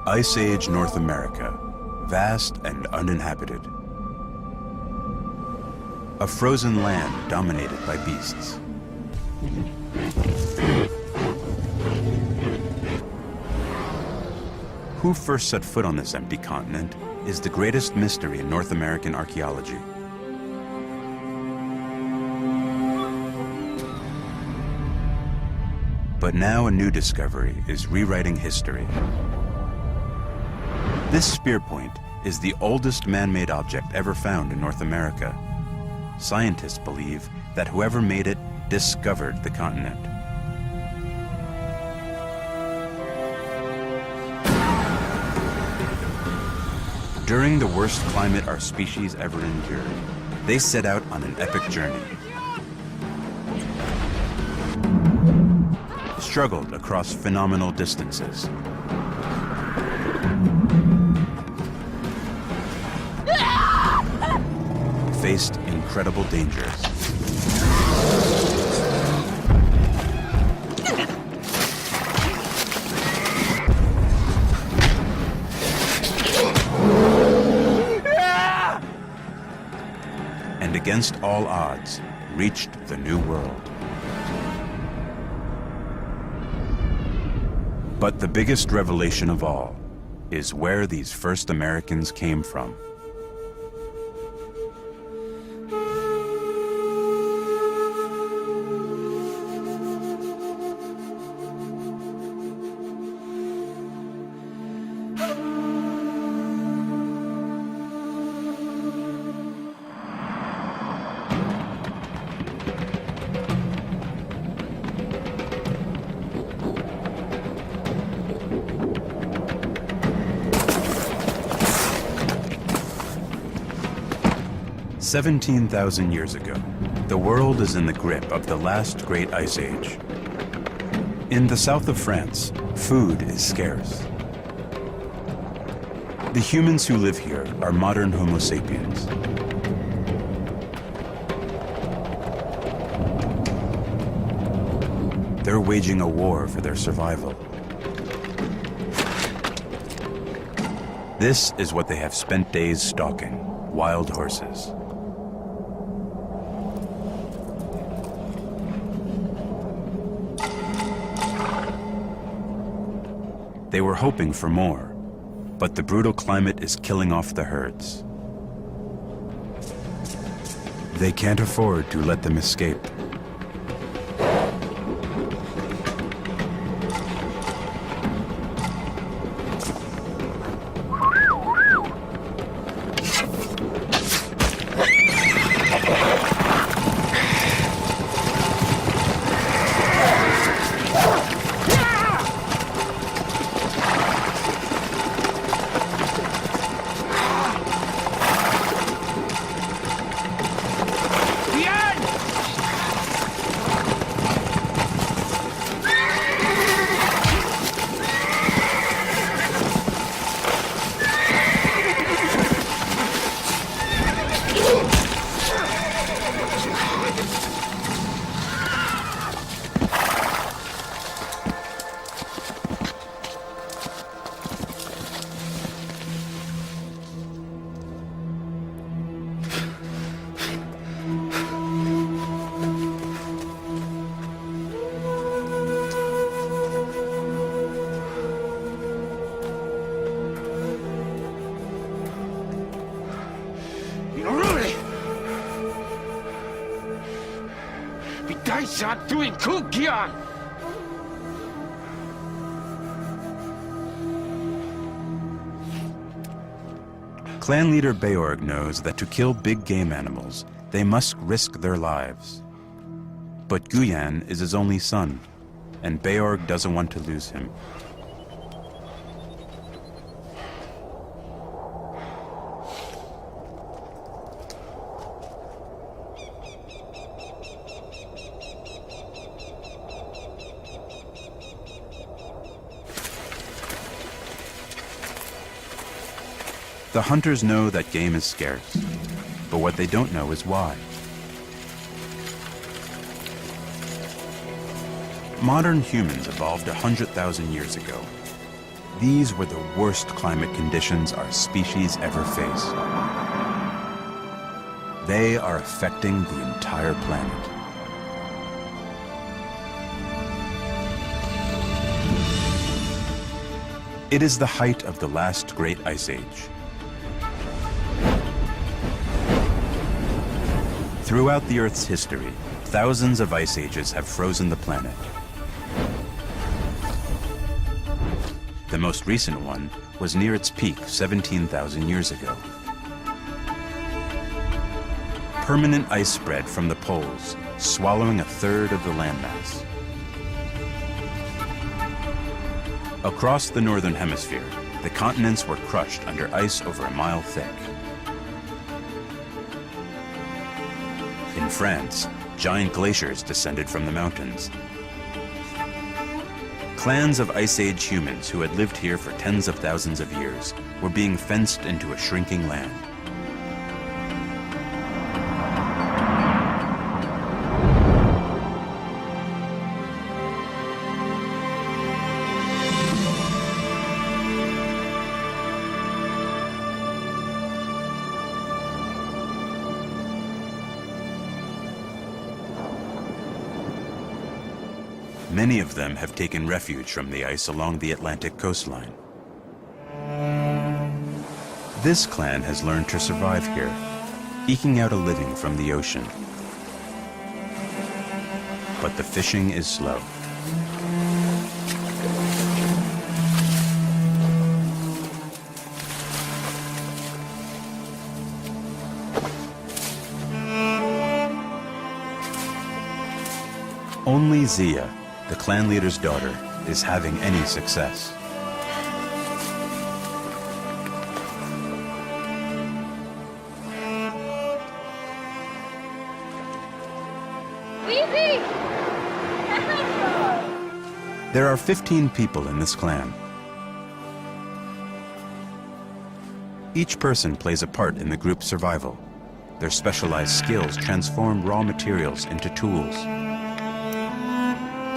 Ice Age North America, vast and uninhabited. A frozen land dominated by beasts. Who first set foot on this empty continent is the greatest mystery in North American archaeology. But now a new discovery is rewriting history. This spear point is the oldest man-made object ever found in North America. Scientists believe that whoever made it discovered the continent. During the worst climate our species ever endured, they set out on an epic journey. Struggled across phenomenal distances. Faced incredible dangers. And against all odds, reached the New World. But the biggest revelation of all is where these first Americans came from. "17,000 years ago, the world is in the grip of the last great ice age. In the south of France, food is scarce. The humans who live here are modern Homo sapiens. They're waging a war for their survival. This is what they have spent days stalking: wild horses. They were hoping for more, but the brutal climate is killing off the herds. They can't afford to let them escape. Clan leader Beorg knows that to kill big game animals, they must risk their lives. But Guyan is his only son, and Beorg doesn't want to lose him. The hunters know that game is scarce, but what they don't know is why. Modern humans evolved 100,000 years ago. These were the worst climate conditions our species ever faced. They are affecting the entire planet. It is the height of the last great ice age. Throughout the Earth's history, thousands of ice ages have frozen the planet. The most recent one was near its peak 17,000 years ago. Permanent ice spread from the poles, swallowing a third of the landmass. Across the northern hemisphere, the continents were crushed under ice over a mile thick. In France, giant glaciers descended from the mountains. Clans of Ice Age humans who had lived here for tens of thousands of years were being fenced into a shrinking land. Many of them have taken refuge from the ice along the Atlantic coastline. This clan has learned to survive here, eking out a living from the ocean. But the fishing is slow. Only Zia, the clan leader's daughter, is having any success. There are 15 people in this clan. Each person plays a part in the group's survival. Their specialized skills transform raw materials into tools.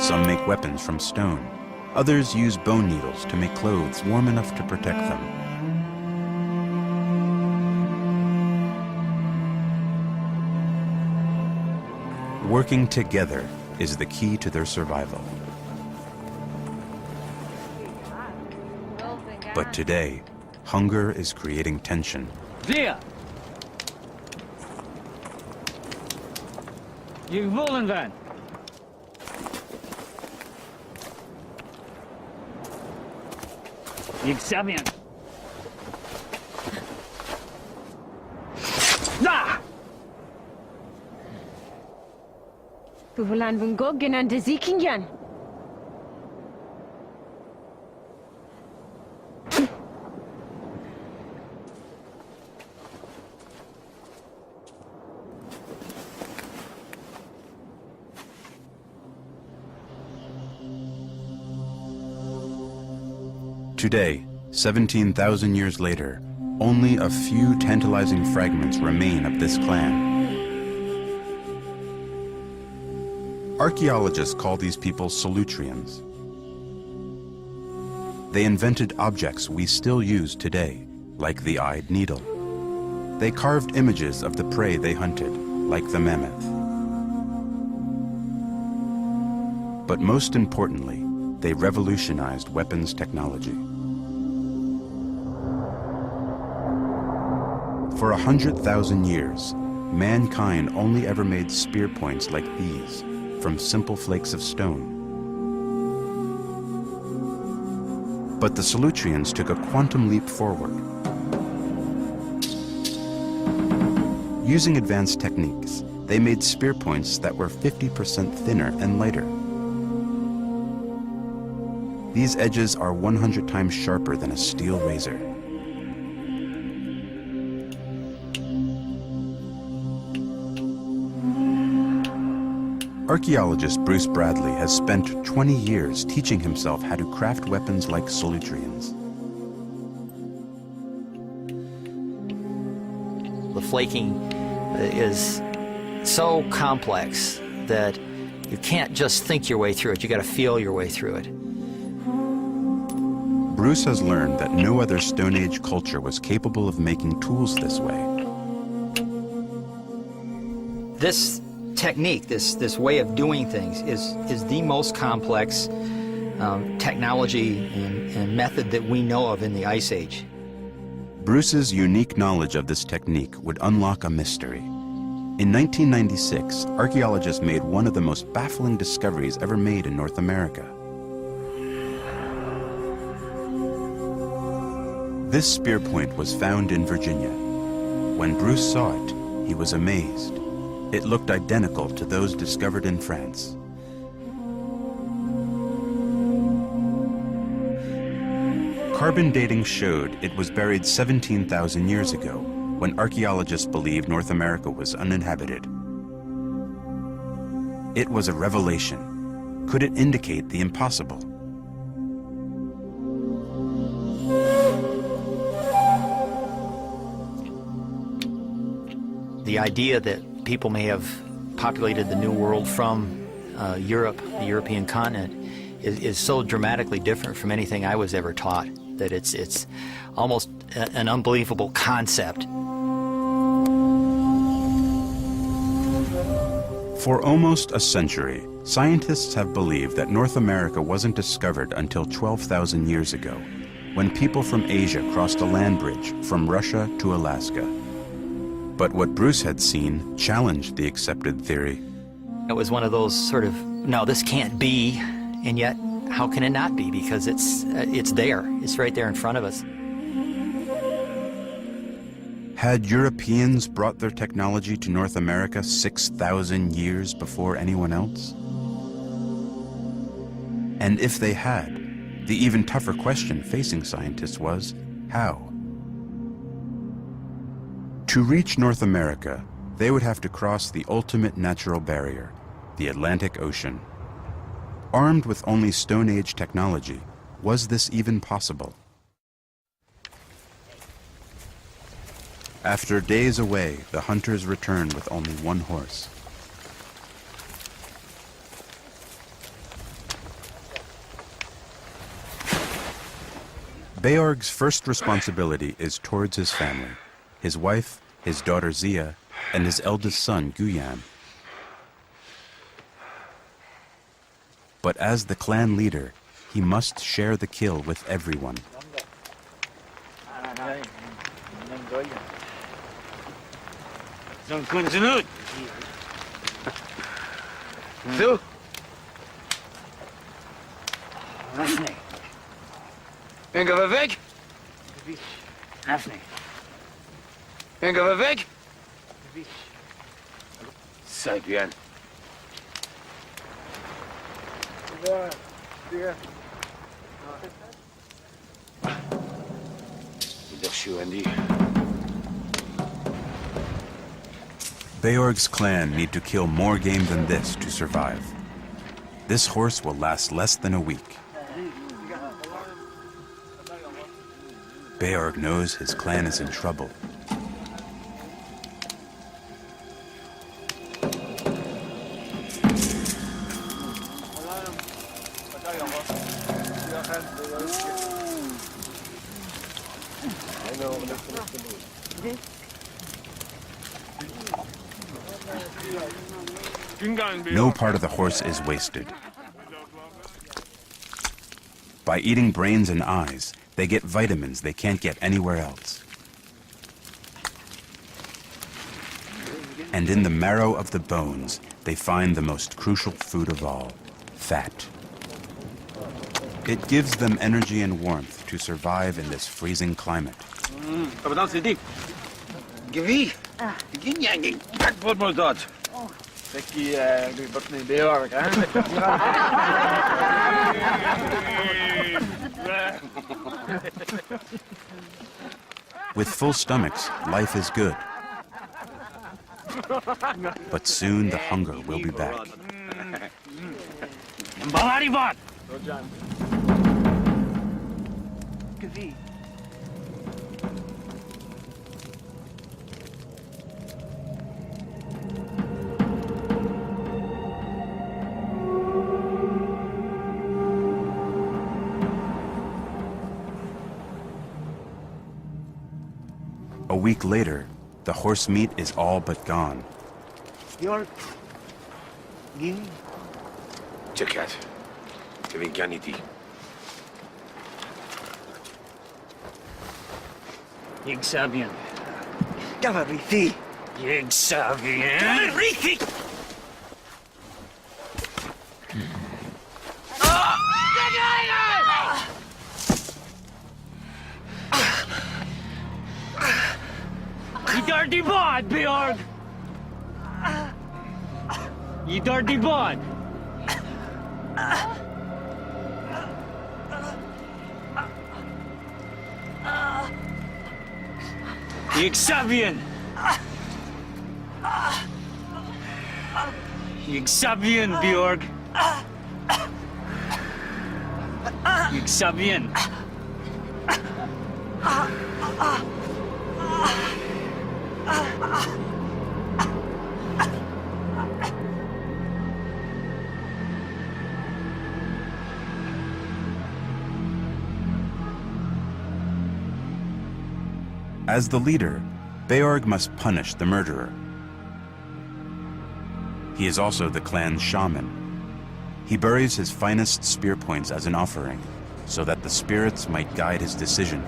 Some make weapons from stone. Others use bone needles to make clothes warm enough to protect them. Working together is the key to their survival. But today, hunger is creating tension. Zia! You wollen then? Examine. Da! Buvulan bungo genande zikingyan. Today, 17,000 years later, only a few tantalizing fragments remain of this clan. Archaeologists call these people Solutreans. They invented objects we still use today, like the eyed needle. They carved images of the prey they hunted, like the mammoth. But most importantly, they revolutionized weapons technology. For 100,000 years, mankind only ever made spear points like these from simple flakes of stone. But the Solutreans took a quantum leap forward. Using advanced techniques, they made spear points that were 50% thinner and lighter. These edges are 100 times sharper than a steel razor. Archaeologist Bruce Bradley has spent 20 years teaching himself how to craft weapons like Solutreans. The flaking is so complex that you can't just think your way through it, you gotta feel your way through it. Bruce has learned that no other Stone Age culture was capable of making tools this way. This technique, this way of doing things is the most complex technology and method that we know of in the Ice Age. Bruce's unique knowledge of this technique would unlock a mystery. In 1996, archaeologists made one of the most baffling discoveries ever made in North America. This spear point was found in Virginia. When Bruce saw it, he was amazed. It looked identical to those discovered in France. Carbon dating showed it was buried 17,000 years ago, when archaeologists believed North America was uninhabited. It was a revelation. Could it indicate the impossible? The idea that people may have populated the New World from Europe, the European continent, is so dramatically different from anything I was ever taught that it's almost an unbelievable concept. For almost a century, scientists have believed that North America wasn't discovered until 12,000 years ago, when people from Asia crossed a land bridge from Russia to Alaska. But what Bruce had seen challenged the accepted theory. It was one of those sort of, no, this can't be, and yet, how can it not be? Because it's there. It's right there in front of us. Had Europeans brought their technology to North America 6,000 years before anyone else? And if they had, the even tougher question facing scientists was, how? To reach North America, they would have to cross the ultimate natural barrier, the Atlantic Ocean. Armed with only Stone Age technology, was this even possible? After days away, the hunters returned with only one horse. Beorg's first responsibility is towards his family, his wife, his daughter Zia, and his eldest son, Guyan. But as the clan leader, he must share the kill with everyone. Gaan we weg? Gaan we weg? Sei bien. Beorg's clan need to kill more game than this to survive. This horse will last less than a week. Beorg knows his clan is in trouble. No part of the horse is wasted. By eating brains and eyes, they get vitamins they can't get anywhere else. And in the marrow of the bones, they find the most crucial food of all, fat. It gives them energy and warmth to survive in this freezing climate. Wie? Begin jij niet? Wat moet dat? With full stomachs, life is good. But soon the hunger will be back. A week later, the horse meat is all but gone. Björk. Ging. Czekać. Eventuality. Exavian. Gavariti. Exavian. Gavariti! You dirty bod, Björk! You dirty bod! Exavian! Exavian, Björk! Exavian! As the leader, Beorg must punish the murderer. He is also the clan's shaman. He buries his finest spear points as an offering, so that the spirits might guide his decision.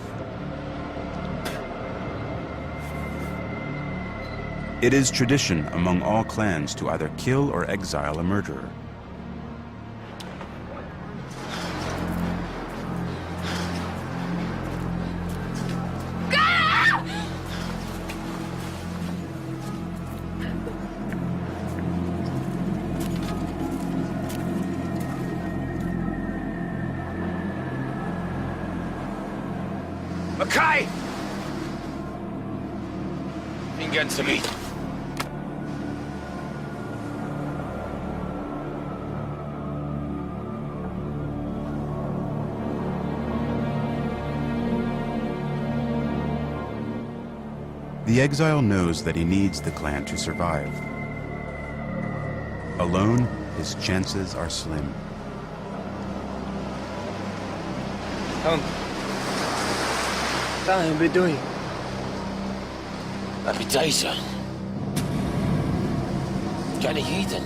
It is tradition among all clans to either kill or exile a murderer. Okay! Ingen zu mir. The exile knows that he needs the clan to survive. Alone, his chances are slim. What are we doing? Appetizer. Kan ik eten?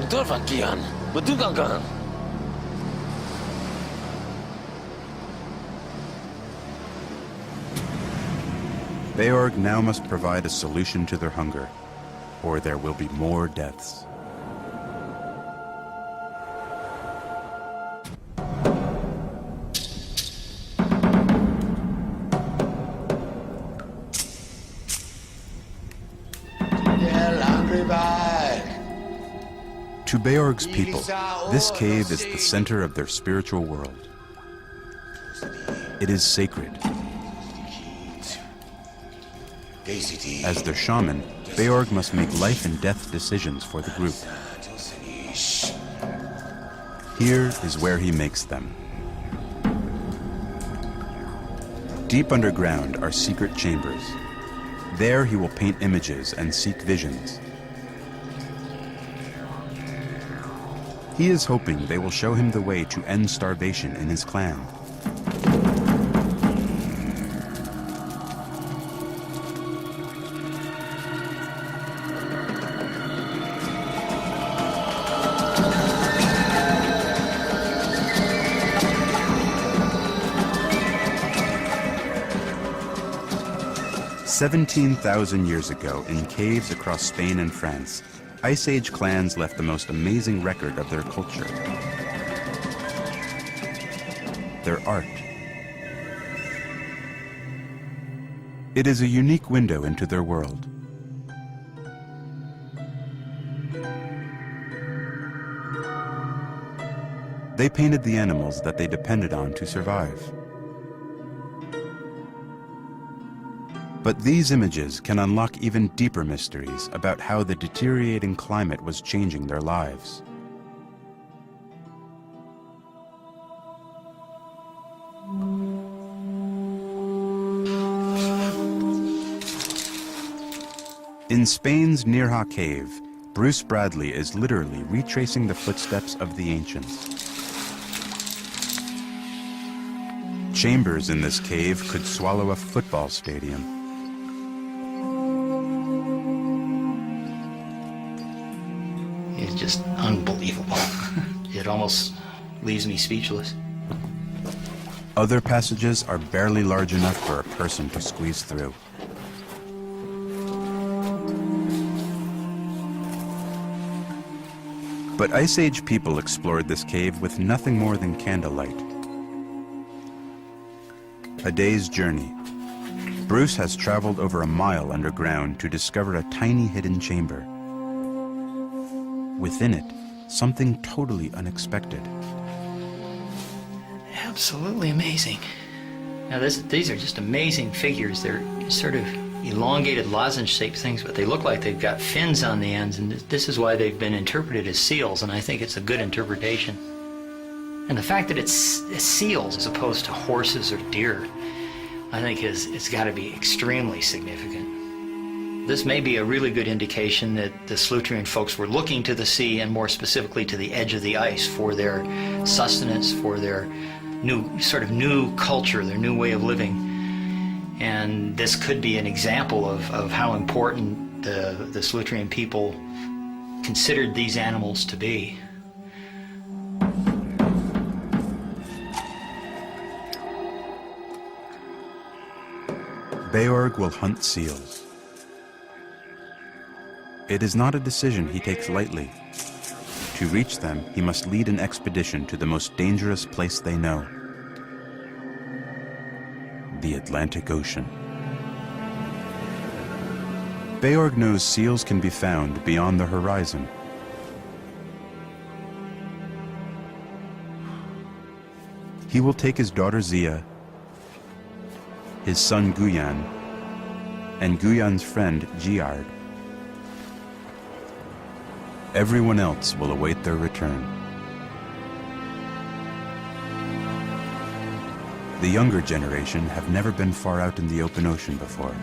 Een dorp van Kian. Wat doe ik aan? Beorg now must provide a solution to their hunger, or there will be more deaths. To Beorg's people, this cave is the center of their spiritual world. It is sacred. As their shaman, Beorg must make life and death decisions for the group. Here is where he makes them. Deep underground are secret chambers. There he will paint images and seek visions. He is hoping they will show him the way to end starvation in his clan. "17,000 years ago, in caves across Spain and France, Ice Age clans left the most amazing record of their culture. Their art. It is a unique window into their world. They painted the animals that they depended on to survive. But these images can unlock even deeper mysteries about how the deteriorating climate was changing their lives. In Spain's Nirha Cave, Bruce Bradley is literally retracing the footsteps of the ancients. Chambers in this cave could swallow a football stadium. It's just unbelievable. It almost leaves me speechless. Other passages are barely large enough for a person to squeeze through. But Ice Age people explored this cave with nothing more than candlelight. A day's journey. Bruce has traveled over a mile underground to discover a tiny hidden chamber. Within it, something totally unexpected. Absolutely amazing. Now these are just amazing figures. They're sort of elongated lozenge-shaped things, but they look like they've got fins on the ends, and this is why they've been interpreted as seals, and I think it's a good interpretation. And the fact that it's seals as opposed to horses or deer, I think it's got to be extremely significant. This may be a really good indication that the Slutrian folks were looking to the sea, and more specifically to the edge of the ice, for their sustenance, for their new culture, their new way of living. And this could be an example of how important the Slutrian people considered these animals to be. Beorg will hunt seals. It is not a decision he takes lightly. To reach them, he must lead an expedition to the most dangerous place they know: the Atlantic Ocean. Beorg knows seals can be found beyond the horizon. He will take his daughter Zia, his son Guyan, and Guyan's friend Giard. Everyone else will await their return. The younger generation have never been far out in the open ocean before.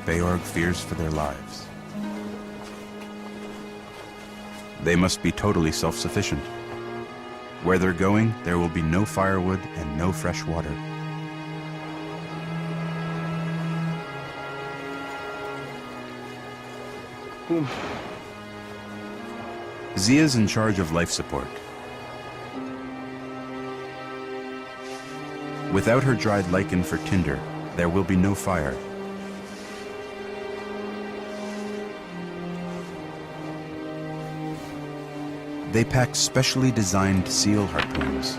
Beorg fears for their lives. They must be totally self-sufficient. Where they're going, there will be no firewood and no fresh water. Zia's in charge of life support. Without her dried lichen for tinder, there will be no fire. They pack specially designed seal harpoons.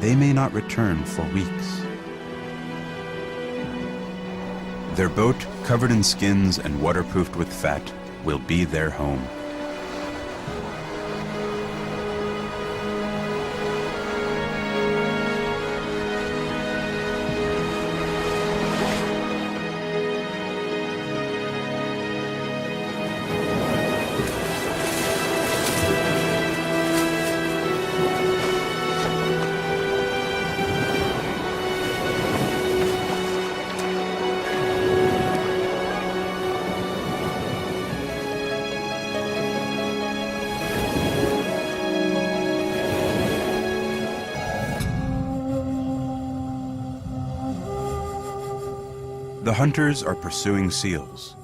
They may not return for weeks. Their boat, covered in skins and waterproofed with fat, will be their home. The hunters are pursuing seals.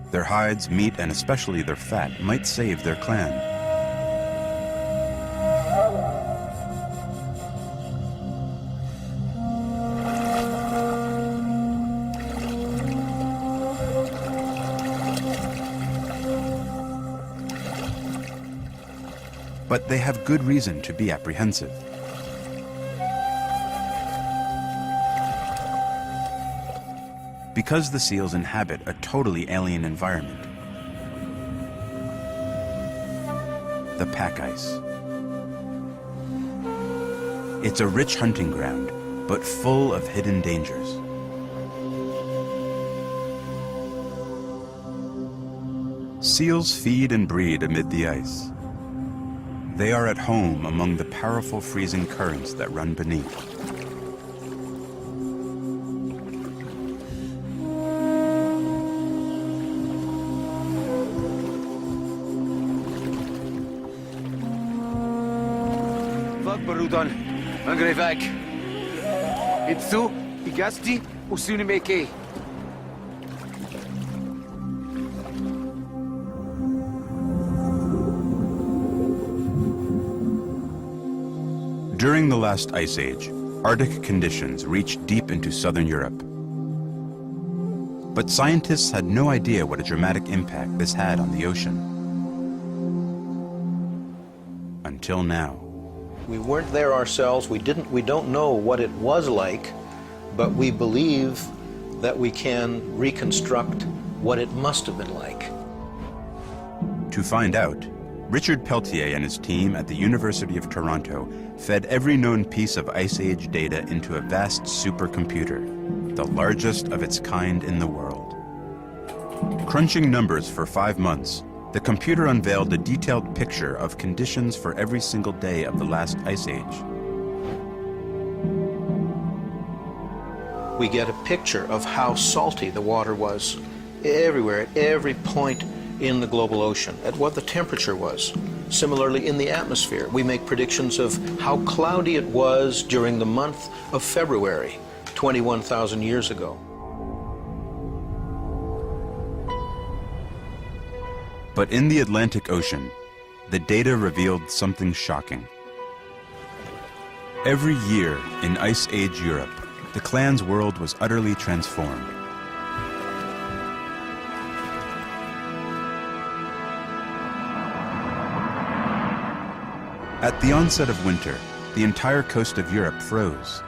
Their hides, meat, and especially their fat might save their clan. But they have good reason to be apprehensive. Because the seals inhabit a totally alien environment. The pack ice. It's a rich hunting ground, but full of hidden dangers. Seals feed and breed amid the ice. They are at home among the powerful freezing currents that run beneath. Probablement, Agrevak. Vous, Existé, Oublié. During the last ice age, Arctic conditions reached deep into southern Europe. But scientists had no idea what a dramatic impact this had on the ocean. Until now. We weren't there ourselves. We don't know what it was like, but we believe that we can reconstruct what it must have been like. To find out, Richard Peltier and his team at the University of Toronto fed every known piece of Ice Age data into a vast supercomputer, the largest of its kind in the world. Crunching numbers for 5 months, the computer unveiled a detailed picture of conditions for every single day of the last Ice Age. We get a picture of how salty the water was everywhere, at every point in the global ocean, at what the temperature was. Similarly, in the atmosphere, we make predictions of how cloudy it was during the month of February, 21,000 years ago. But in the Atlantic Ocean, the data revealed something shocking. Every year in Ice Age Europe, the clan's world was utterly transformed. At the onset of winter, the entire coast of Europe froze.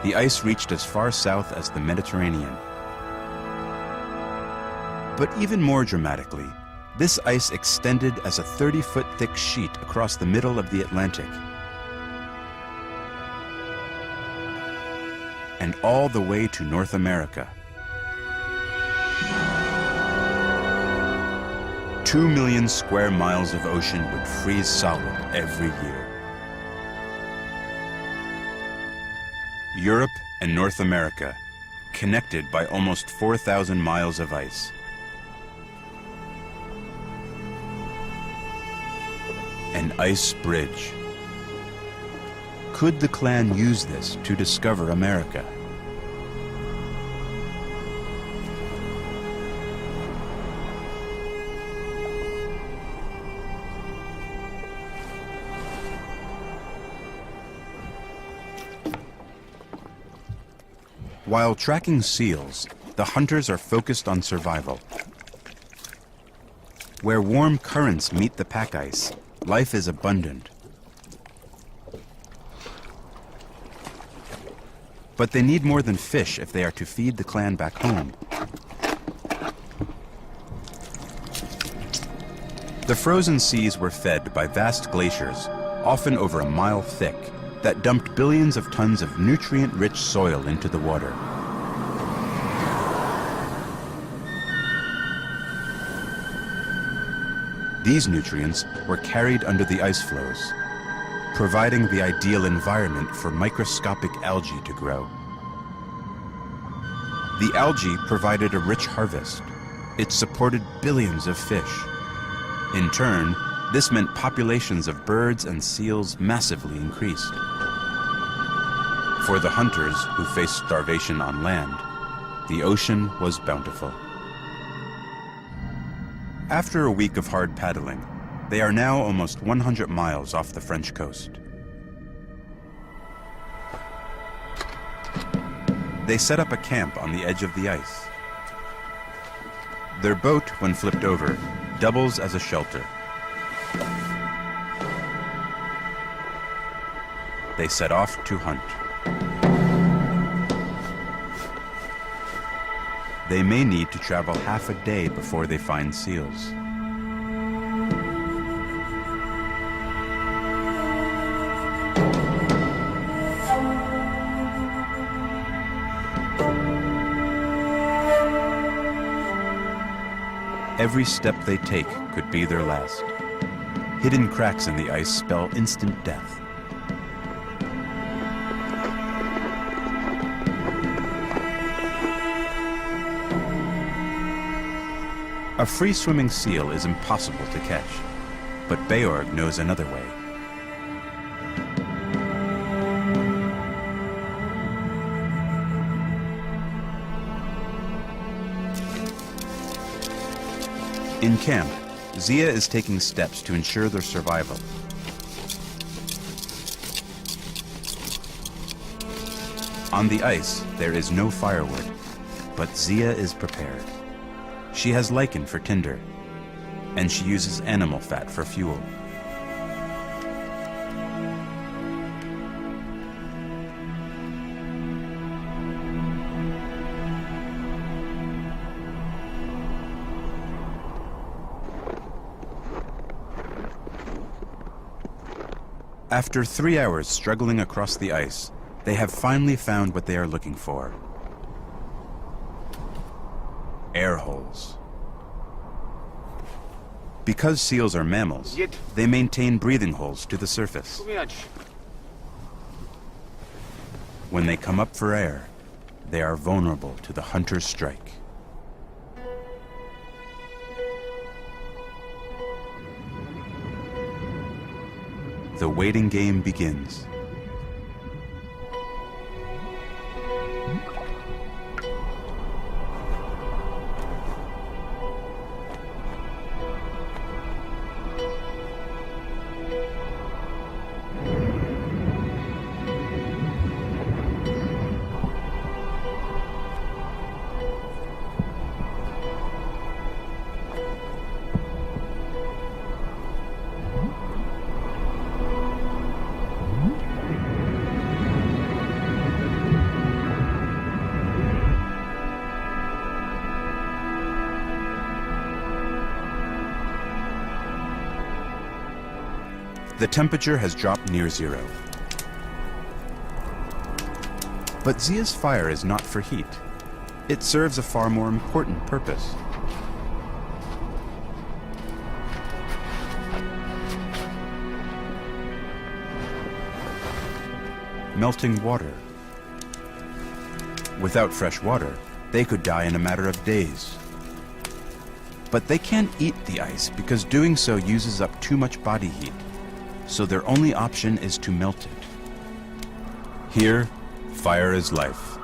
The ice reached as far south as the Mediterranean. But even more dramatically, this ice extended as a 30-foot thick sheet across the middle of the Atlantic. And all the way to North America. 2 million square miles of ocean would freeze solid every year. Europe and North America, connected by almost 4,000 miles of ice. An ice bridge. Could the clan use this to discover America? While tracking seals, the hunters are focused on survival. Where warm currents meet the pack ice, life is abundant. But they need more than fish if they are to feed the clan back home. The frozen seas were fed by vast glaciers, often over a mile thick, that dumped billions of tons of nutrient-rich soil into the water. These nutrients were carried under the ice floes, providing the ideal environment for microscopic algae to grow. The algae provided a rich harvest. It supported billions of fish. In turn, this meant populations of birds and seals massively increased. For the hunters who faced starvation on land, the ocean was bountiful. After a week of hard paddling, they are now almost 100 miles off the French coast. They set up a camp on the edge of the ice. Their boat, when flipped over, doubles as a shelter. They set off to hunt. They may need to travel half a day before they find seals. Every step they take could be their last. Hidden cracks in the ice spell instant death. A free-swimming seal is impossible to catch, but Beorg knows another way. In camp, Zia is taking steps to ensure their survival. On the ice, there is no firewood, but Zia is prepared. She has lichen for tinder, and she uses animal fat for fuel. After 3 hours struggling across the ice, they have finally found what they are looking for. Air holes. Because seals are mammals, they maintain breathing holes to the surface. When they come up for air, they are vulnerable to the hunter's strike. The waiting game begins. The temperature has dropped near zero. But Zia's fire is not for heat. It serves a far more important purpose. Melting water. Without fresh water, they could die in a matter of days. But they can't eat the ice because doing so uses up too much body heat. So their only option is to melt it. Here, fire is life.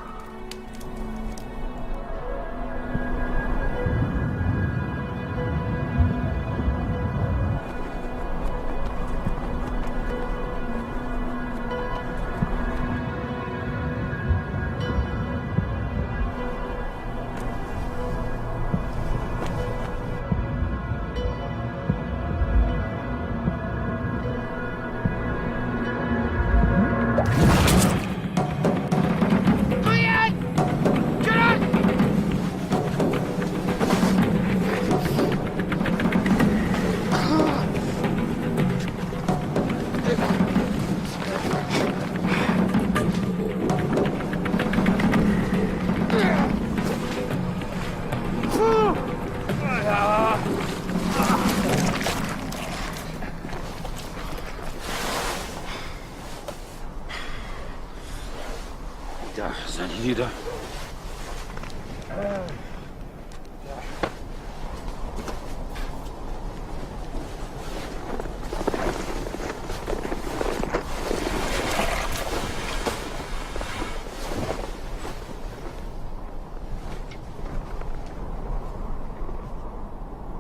Daar zijn hier de...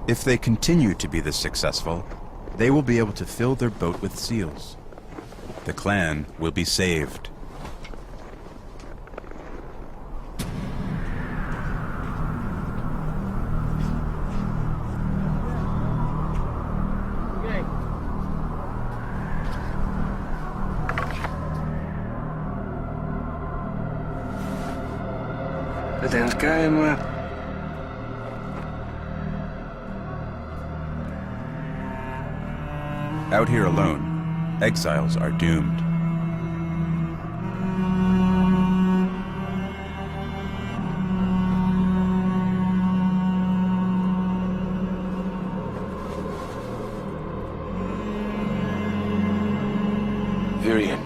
If they continue to be this successful, they will be able to fill their boat with seals. The clan will be saved. Dat is maar. Out here alone, exiles are doomed. Virion.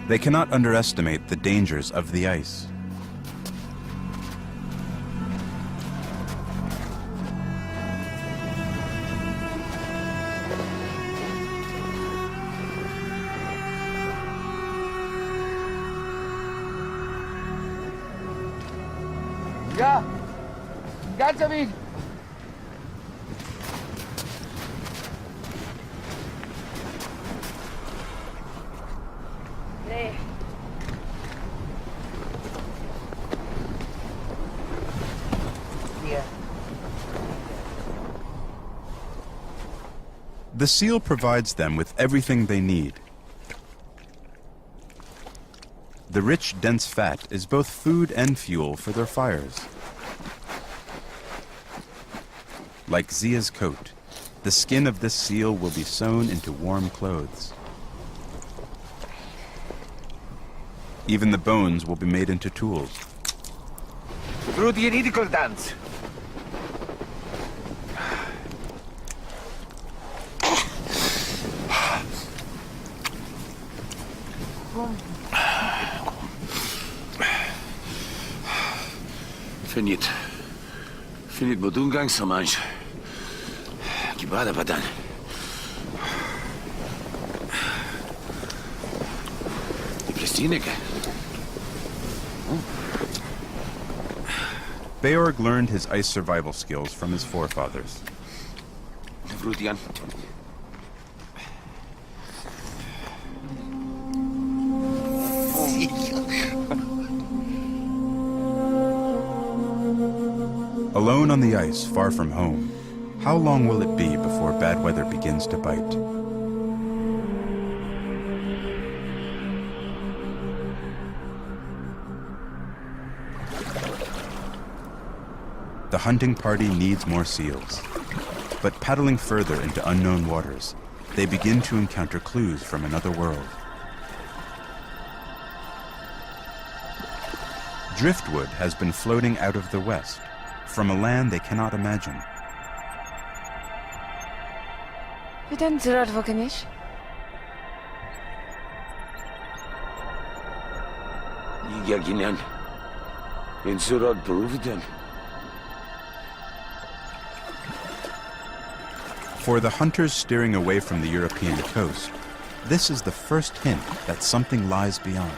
They cannot underestimate the dangers of the ice. Ja. Ganz David. Nee. Hier. The seal provides them with everything they need. The rich, dense fat is both food and fuel for their fires. Like Zia's coat, the skin of this seal will be sewn into warm clothes. Even the bones will be made into tools. Through the identical dance. Finit modungang sa manch. Kibada padan. Die Pristineke. Beorg learned his ice survival skills from his forefathers. Vrutian. Alone on the ice, far from home, how long will it be before bad weather begins to bite? The hunting party needs more seals. But paddling further into unknown waters, they begin to encounter clues from another world. Driftwood has been floating out of the west, from a land they cannot imagine. Neden zırar vakaniş? Yigaginan. In Surad Peruvian. For the hunters steering away from the European coast, this is the first hint that something lies beyond.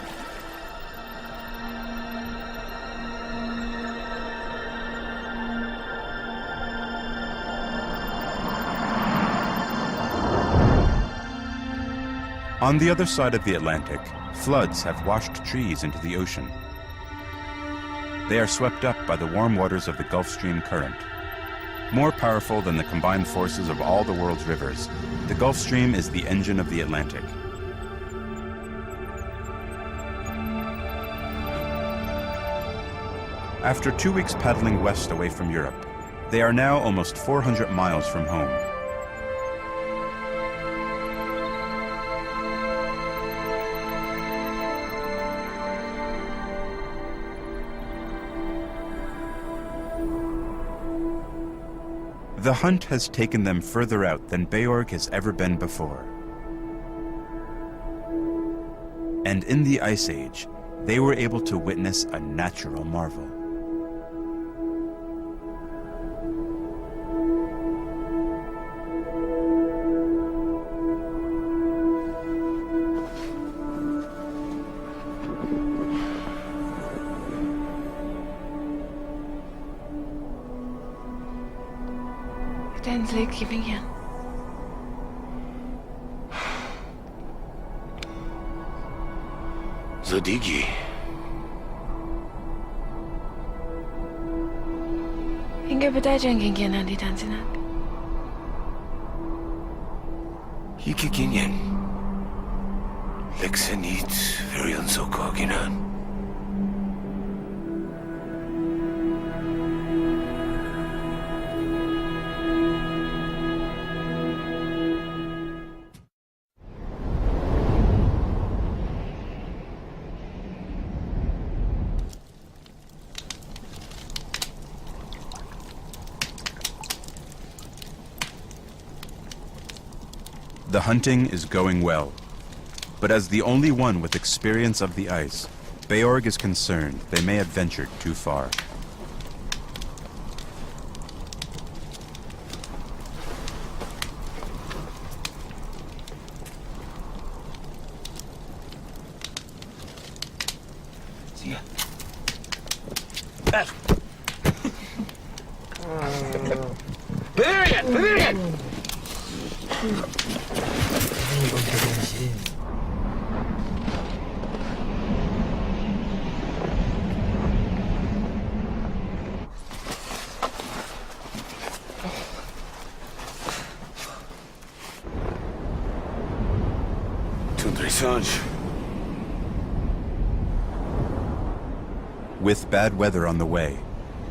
On the other side of the Atlantic, floods have washed trees into the ocean. They are swept up by the warm waters of the Gulf Stream current. More powerful than the combined forces of all the world's rivers, the Gulf Stream is the engine of the Atlantic. After 2 weeks paddling west away from Europe, they are now almost 400 miles from home. The hunt has taken them further out than Beorg has ever been before. And in the Ice Age, they were able to witness a natural marvel. Uiteindelijk giving je. Zadigi. Inga bedajan gingyan na di tansinak. Hikikinyan. Leksanit Verion Sokoginan. The hunting is going well, but as the only one with experience of the ice, Beorg is concerned they may have ventured too far. Bavarian! Bavarian! With bad weather on the way,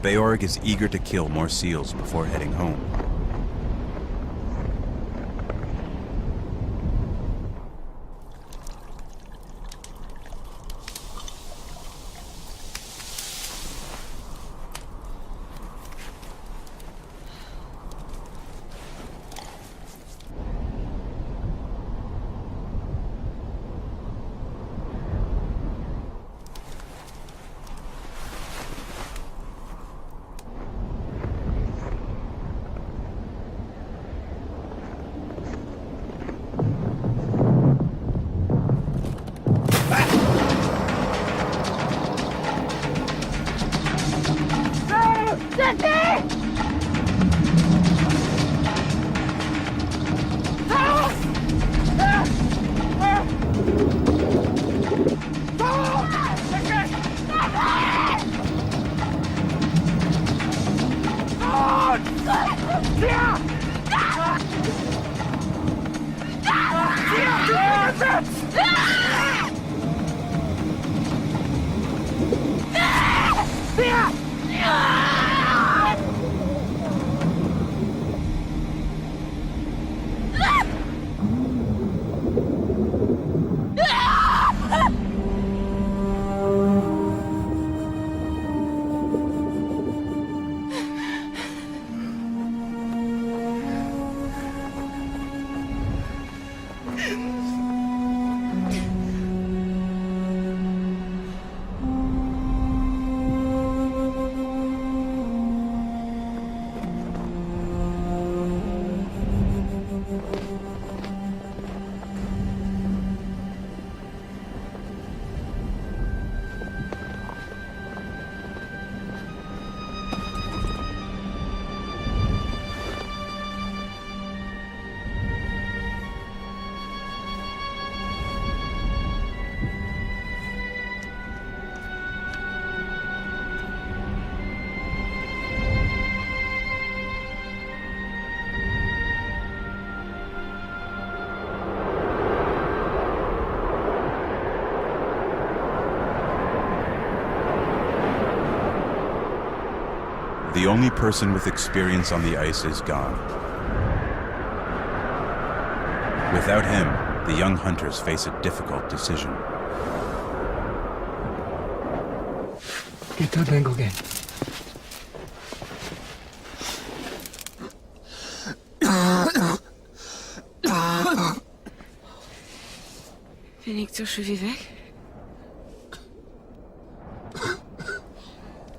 Beorg is eager to kill more seals before heading home. The only person with experience on the ice is gone. Without him, the young hunters face a difficult decision. Get out and go again. Ben ik toch zo weer weg?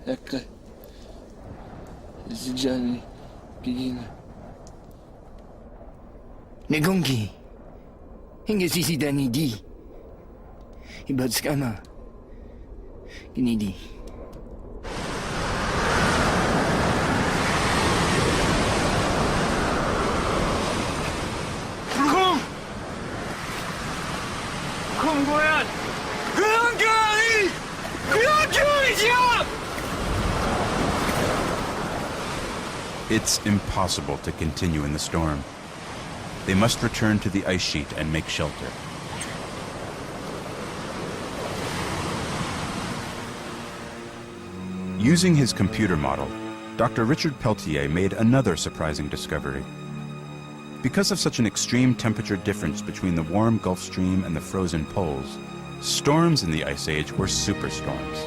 Lekker. Zijani, Gigina. Negongi. Hinga sisi dani di. Ibad skama. Ginidi. Kom! Kom, Goyan! Goyan! Goyan! It's impossible to continue in the storm. They must return to the ice sheet and make shelter. Using his computer model, Dr. Richard Peltier made another surprising discovery. Because of such an extreme temperature difference between the warm Gulf Stream and the frozen poles, storms in the Ice Age were superstorms.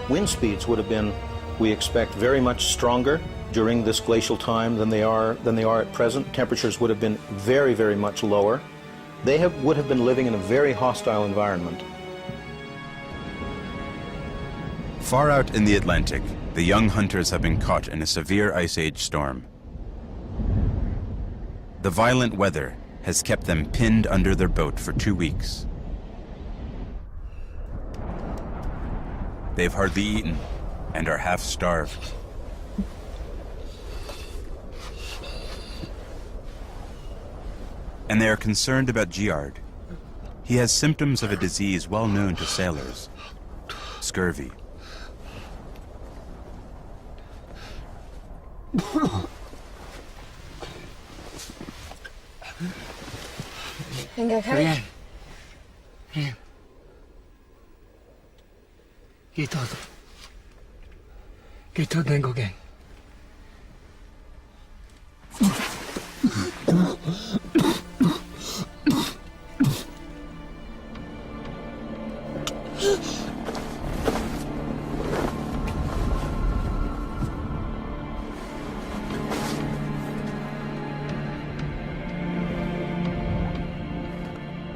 Wind speeds would have been, we expect, very much stronger during this glacial time than they are at present. Temperatures would have been very, very much lower. They would have been living in a very hostile environment. Far out in the Atlantic, the young hunters have been caught in a severe Ice Age storm. The violent weather has kept them pinned under their boat for 2 weeks. They've hardly eaten and are half starved. and they are concerned about Giard. He has symptoms of a disease well known to sailors, scurvy. Rian. Rian. ¿Qué todo tengo que?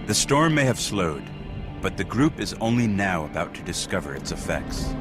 The storm may have slowed, but the group is only now about to discover its effects.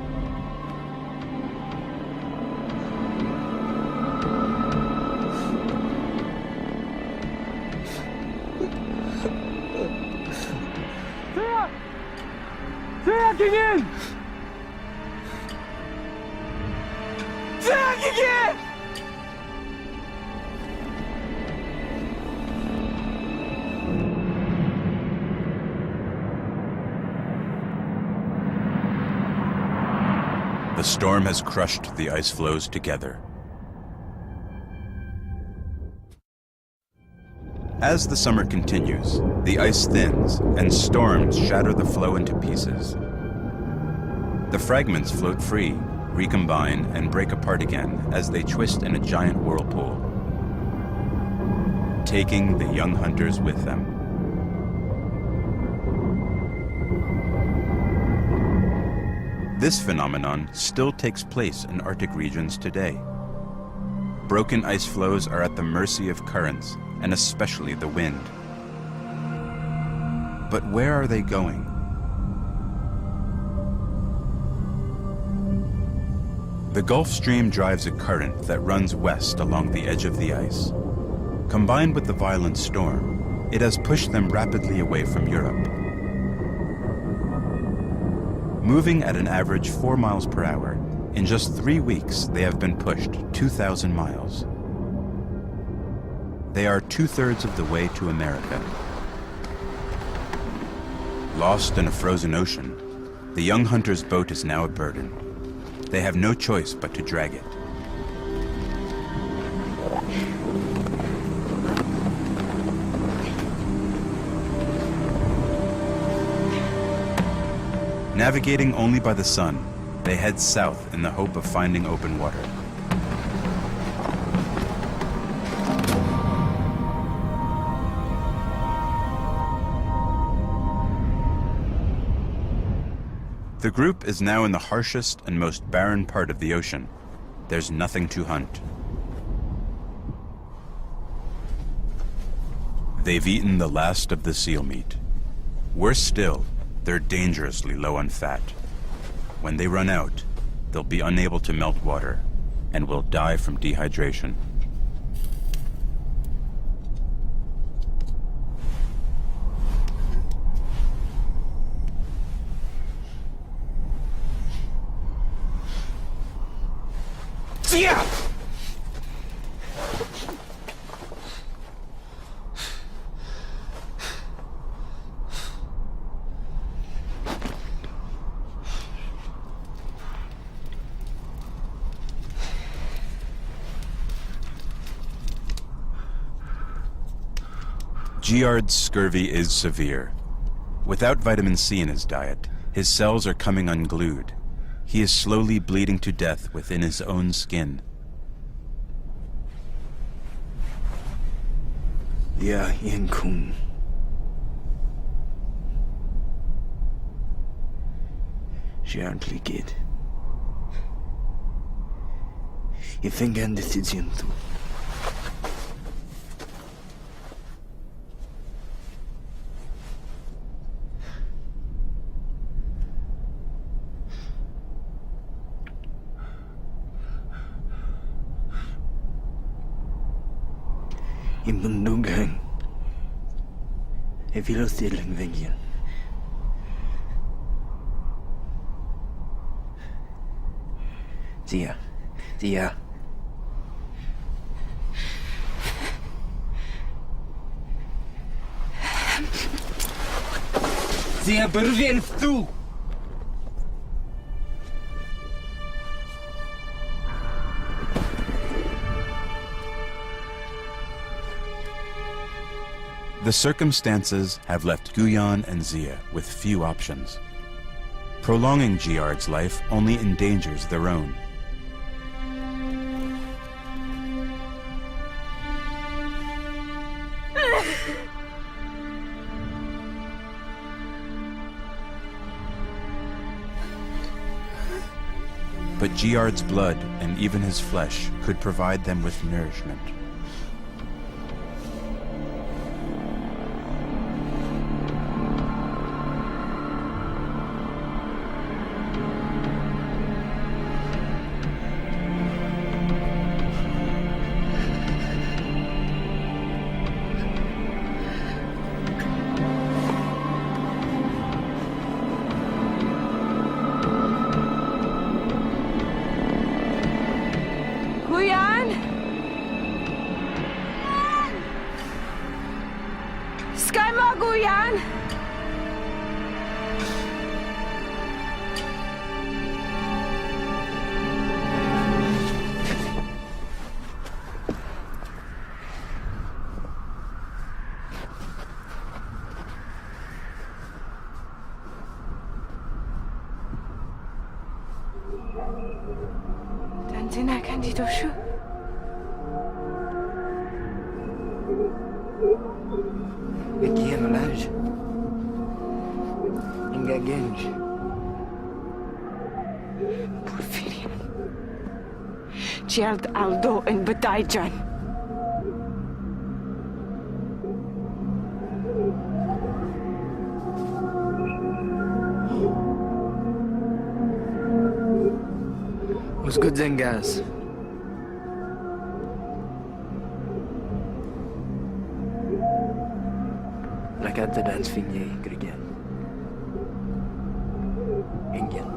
The storm has crushed the ice floes together. As the summer continues, the ice thins and storms shatter the floe into pieces. The fragments float free, recombine, and break apart again as they twist in a giant whirlpool, taking the young hunters with them. This phenomenon still takes place in Arctic regions today. Broken ice floes are at the mercy of currents, and especially the wind. But where are they going? The Gulf Stream drives a current that runs west along the edge of the ice. Combined with the violent storm, it has pushed them rapidly away from Europe. Moving at an average 4 miles per hour, in just 3 weeks they have been pushed 2,000 miles. They are 2/3 of the way to America. Lost in a frozen ocean, the young hunter's boat is now a burden. They have no choice but to drag it. Navigating only by the sun, they head south in the hope of finding open water. The group is now in the harshest and most barren part of the ocean. There's nothing to hunt. They've eaten the last of the seal meat. Worse still, they're dangerously low on fat. When they run out, they'll be unable to melt water and will die from dehydration. Yeah! Giard's scurvy is severe. Without vitamin C in his diet, his cells are coming unglued. He is slowly bleeding to death within his own skin. Ja, Ian Kuhn. Gently, kid. You think I'm decision too. In bundugan. If you lost the Lingvigian. Tia. Tia. Probablement. The circumstances have left Guyan and Zia with few options. Prolonging Giard's life only endangers their own. But Giard's blood and even his flesh could provide them with nourishment. Guyan! Sky mo, Guyan! Tinakan dito siya. Aqui é Melage. Engagenj. Porfirio. Gerald Aldo and Batayjan. Os good Zengas. Lakad the dance finye Grigan. Ingen.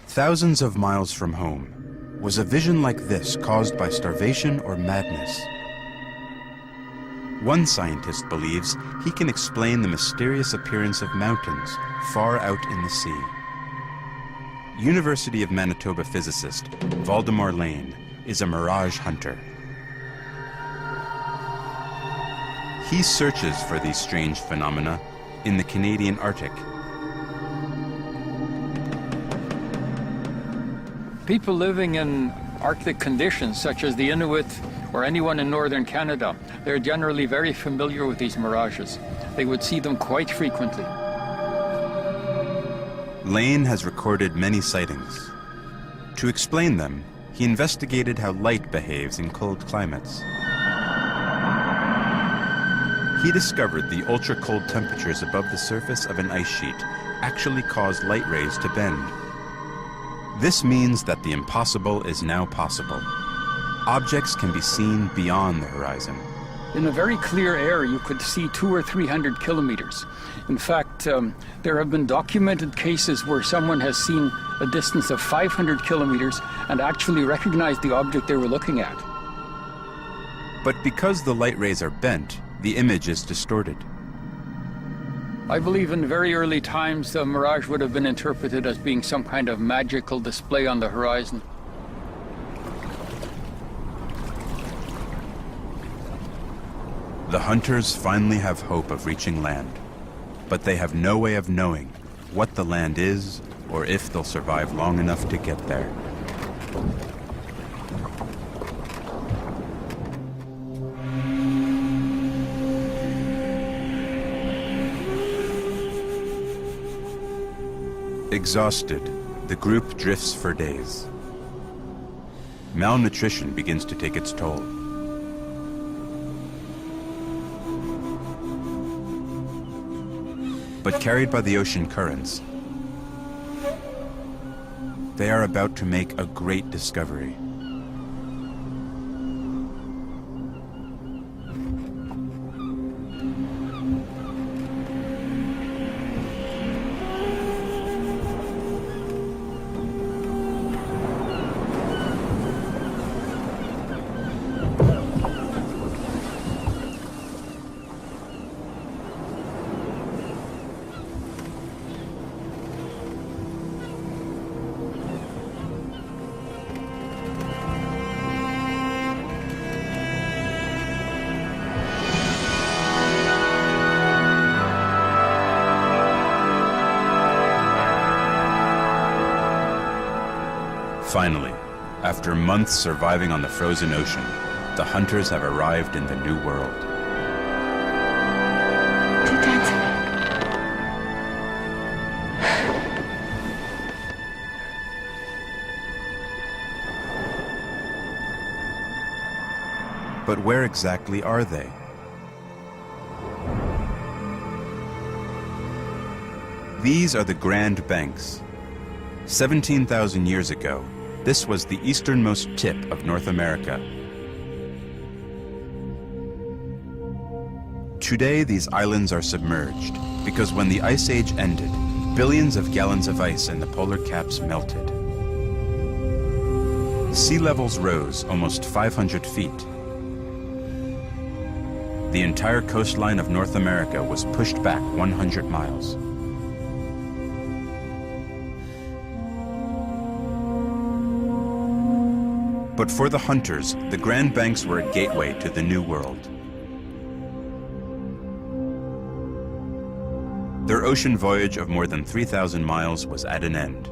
Thousands of miles from home, was a vision like this caused by starvation or madness? One scientist believes he can explain the mysterious appearance of mountains far out in the sea. University of Manitoba physicist Valdemar Lane is a mirage hunter. He searches for these strange phenomena in the Canadian Arctic. People living in Arctic conditions, such as the Inuit or anyone in northern Canada, they're generally very familiar with these mirages. They would see them quite frequently. Lane has recorded many sightings. To explain them, he investigated how light behaves in cold climates. He discovered the ultra-cold temperatures above the surface of an ice sheet actually cause light rays to bend. This means that the impossible is now possible. Objects can be seen beyond the horizon. In a very clear air, you could see 200 or 300 kilometers. In fact, there have been documented cases where someone has seen a distance of 500 kilometers and actually recognized the object they were looking at. But because the light rays are bent, the image is distorted. I believe in very early times, the mirage would have been interpreted as being some kind of magical display on the horizon. The hunters finally have hope of reaching land, but they have no way of knowing what the land is or if they'll survive long enough to get there. Exhausted, the group drifts for days. Malnutrition begins to take its toll. But carried by the ocean currents, they are about to make a great discovery. Finally, after months surviving on the frozen ocean, the hunters have arrived in the New World. But where exactly are they? These are the Grand Banks. 17,000 years ago, this was the easternmost tip of North America. Today, these islands are submerged because when the Ice Age ended, billions of gallons of ice in the polar caps melted. Sea levels rose almost 500 feet. The entire coastline of North America was pushed back 100 miles. But for the hunters, the Grand Banks were a gateway to the New World. Their ocean voyage of more than 3,000 miles was at an end.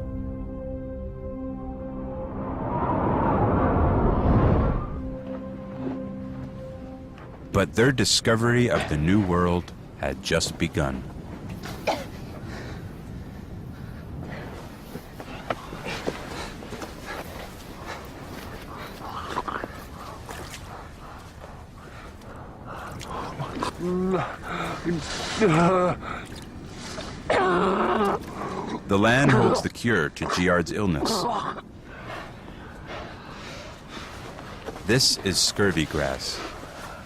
But their discovery of the New World had just begun. The land holds the cure to Giard's illness. This is scurvy grass.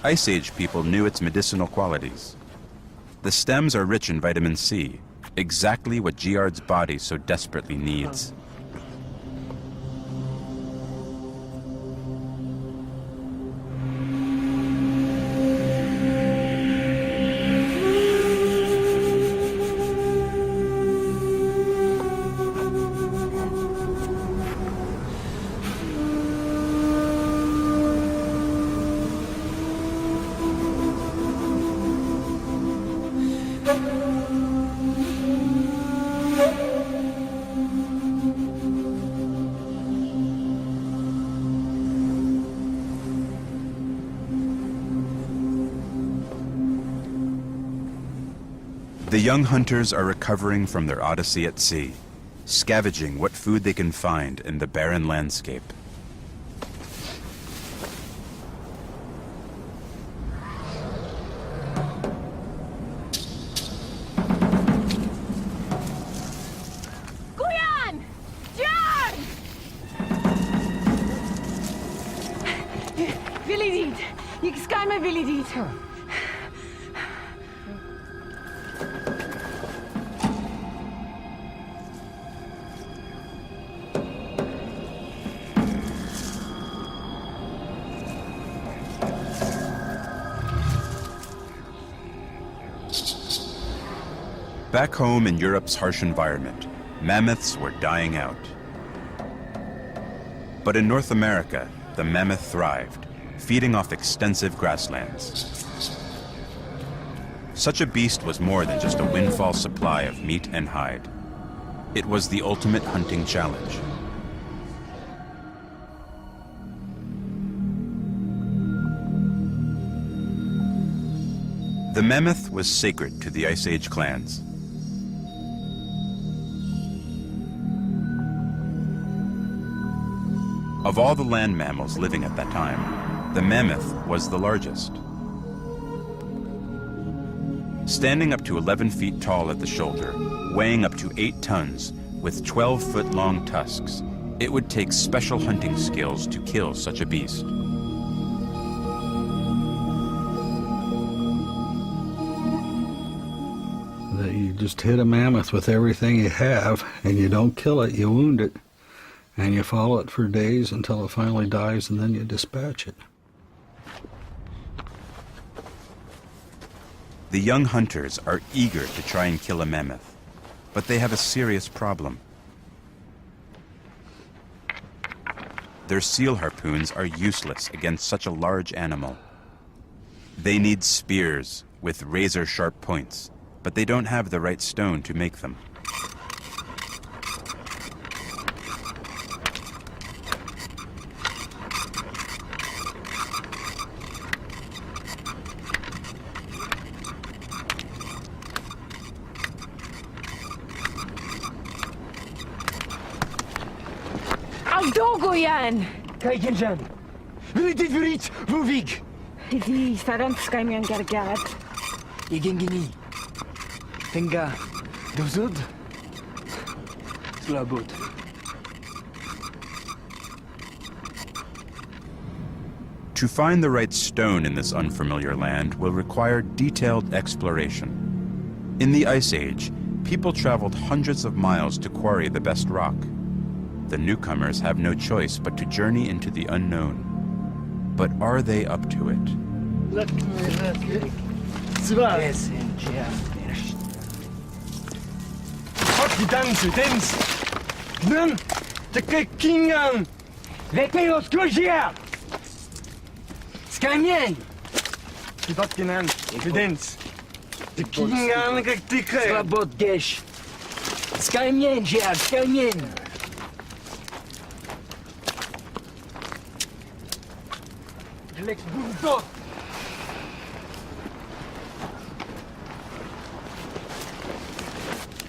Ice Age people knew its medicinal qualities. The stems are rich in vitamin C, exactly what Giard's body so desperately needs. The young hunters are recovering from their odyssey at sea, scavenging what food they can find in the barren landscape. Kuyan! Diyan! Willi dit. Ik ska me Willi dit. Back home in Europe's harsh environment, mammoths were dying out. But in North America, the mammoth thrived, feeding off extensive grasslands. Such a beast was more than just a windfall supply of meat and hide. It was the ultimate hunting challenge. The mammoth was sacred to the Ice Age clans. Of all the land mammals living at that time, the mammoth was the largest. Standing up to 11 feet tall at the shoulder, weighing up to 8 tons, with 12-foot-long tusks, it would take special hunting skills to kill such a beast. You just hit a mammoth with everything you have, and you don't kill it, you wound it. And you follow it for days until it finally dies, and then you dispatch it. The young hunters are eager to try and kill a mammoth, but they have a serious problem. Their seal harpoons are useless against such a large animal. They need spears with razor-sharp points, but they don't have the right stone to make them. Aldogo yan! Kijk eens aan. Wil je dit voor iets, Woevik? Ivi, sarant skaj mi an gargarat. Igen gini. Tenga. Dozud. Slabot. To find the right stone in this unfamiliar land will require detailed exploration. In the Ice Age, people traveled hundreds of miles to quarry the best rock. The newcomers have no choice but to journey into the unknown. But are they up to it? Skanjen! Je wat genaan, evidens. De kingaan dikke. Slabot gesh. Skanjen, ja, skanjen. Lex boerdot.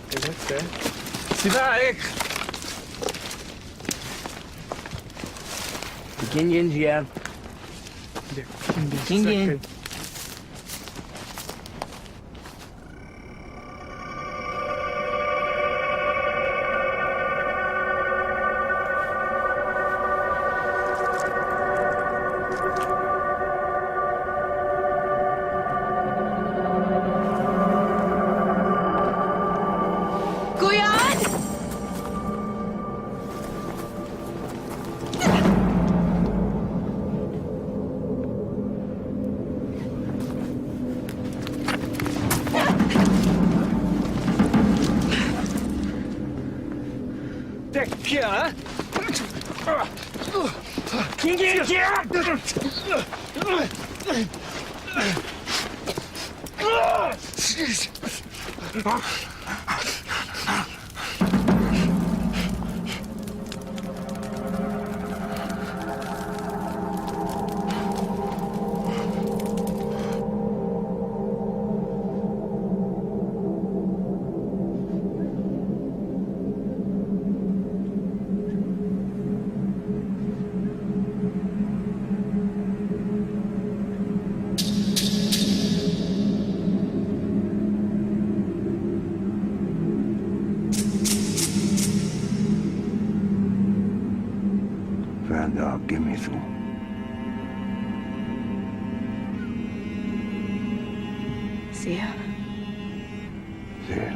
Is het, hè? Zie daar, ik. De kinjen, ja. Kinjen. Give me through. Sia. There.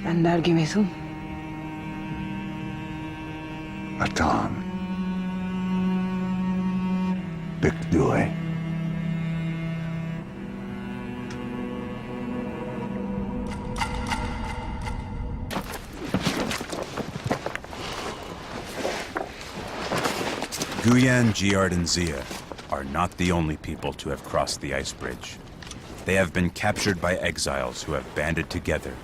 Andar gimesu. Atan. Big Due. Guyan, Giard, and Zia are not the only people to have crossed the ice bridge. They have been captured by exiles who have banded together.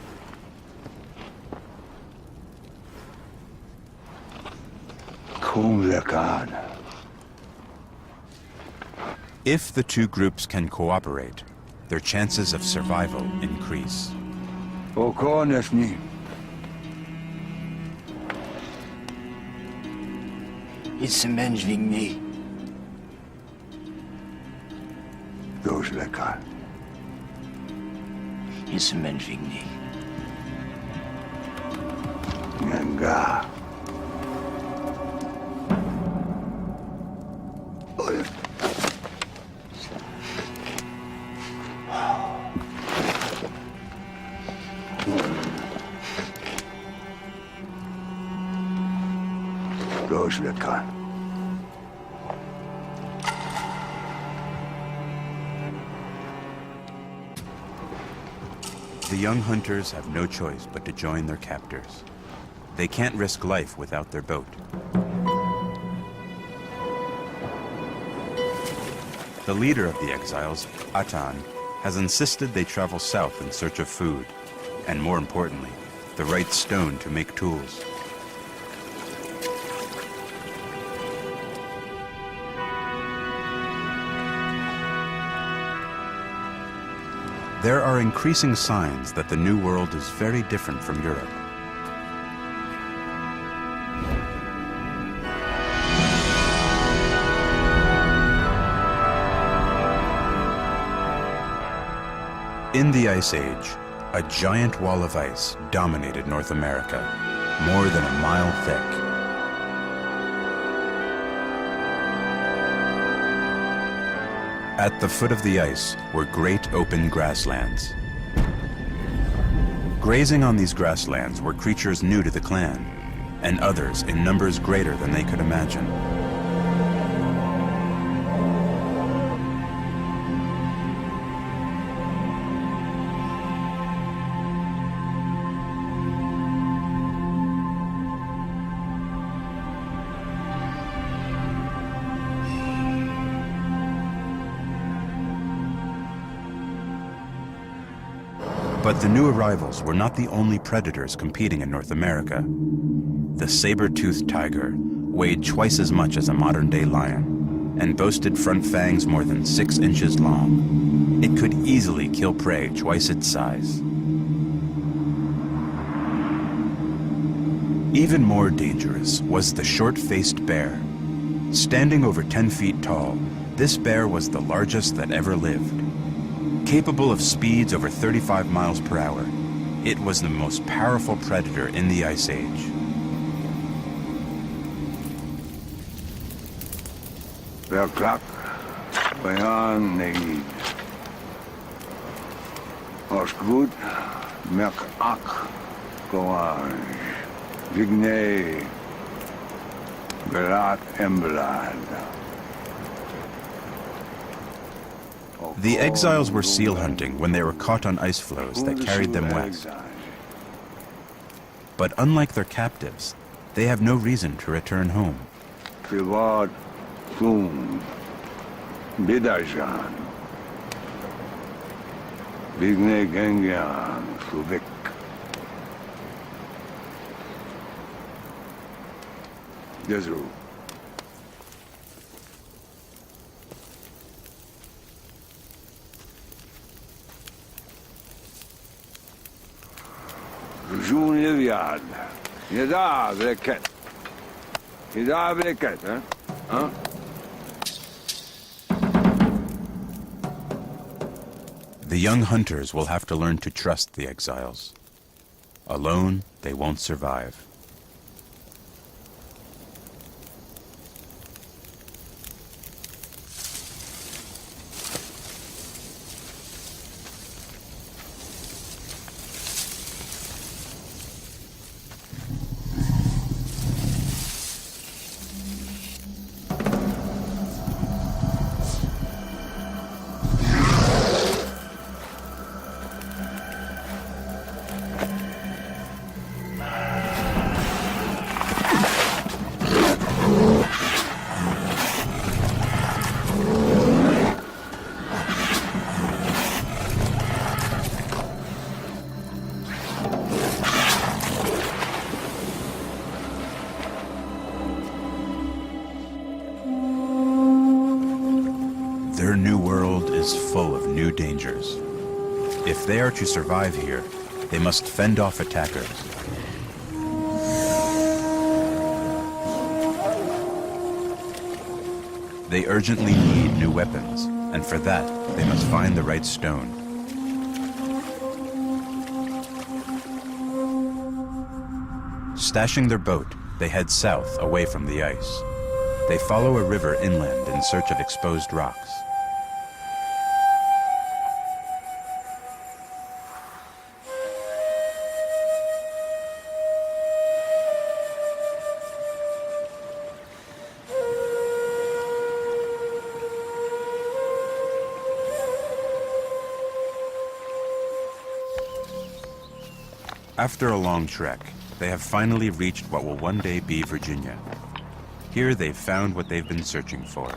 If the two groups can cooperate, their chances of survival increase. It's a mensch wegen me. Those lekker. It's a mensch wegen me. Nga. Those lekker. The young hunters have no choice but to join their captors. They can't risk life without their boat. The leader of the exiles, Atan, has insisted they travel south in search of food, and more importantly, the right stone to make tools. There are increasing signs that the New World is very different from Europe. In the Ice Age, a giant wall of ice dominated North America, more than a mile thick. At the foot of the ice were great open grasslands. Grazing on these grasslands were creatures new to the clan, and others in numbers greater than they could imagine. But the new arrivals were not the only predators competing in North America. The saber-toothed tiger weighed twice as much as a modern-day lion and boasted front fangs more than 6 inches long. It could easily kill prey twice its size. Even more dangerous was the short-faced bear. Standing over 10 feet tall, this bear was the largest that ever lived. Capable of speeds over 35 miles per hour, it was the most powerful predator in the Ice Age. Verklak, Bayan Negid. Osgood, Merk-Ak, Courage, Vignay, Belat Emblad. The exiles were seal hunting when they were caught on ice floes that carried them west. But unlike their captives, they have no reason to return home. Privat, Kum, Bidajan, Vigne Gengian, Suvik. Desru. June Iliad. Yada Breket. Yada Breket, huh? The young hunters will have to learn to trust the exiles. Alone, they won't survive. Their new world is full of new dangers. If they are to survive here, they must fend off attackers. They urgently need new weapons, and for that, they must find the right stone. Stashing their boat, they head south away from the ice. They follow a river inland in search of exposed rocks. After a long trek, they have finally reached what will one day be Virginia. Here they've found what they've been searching for.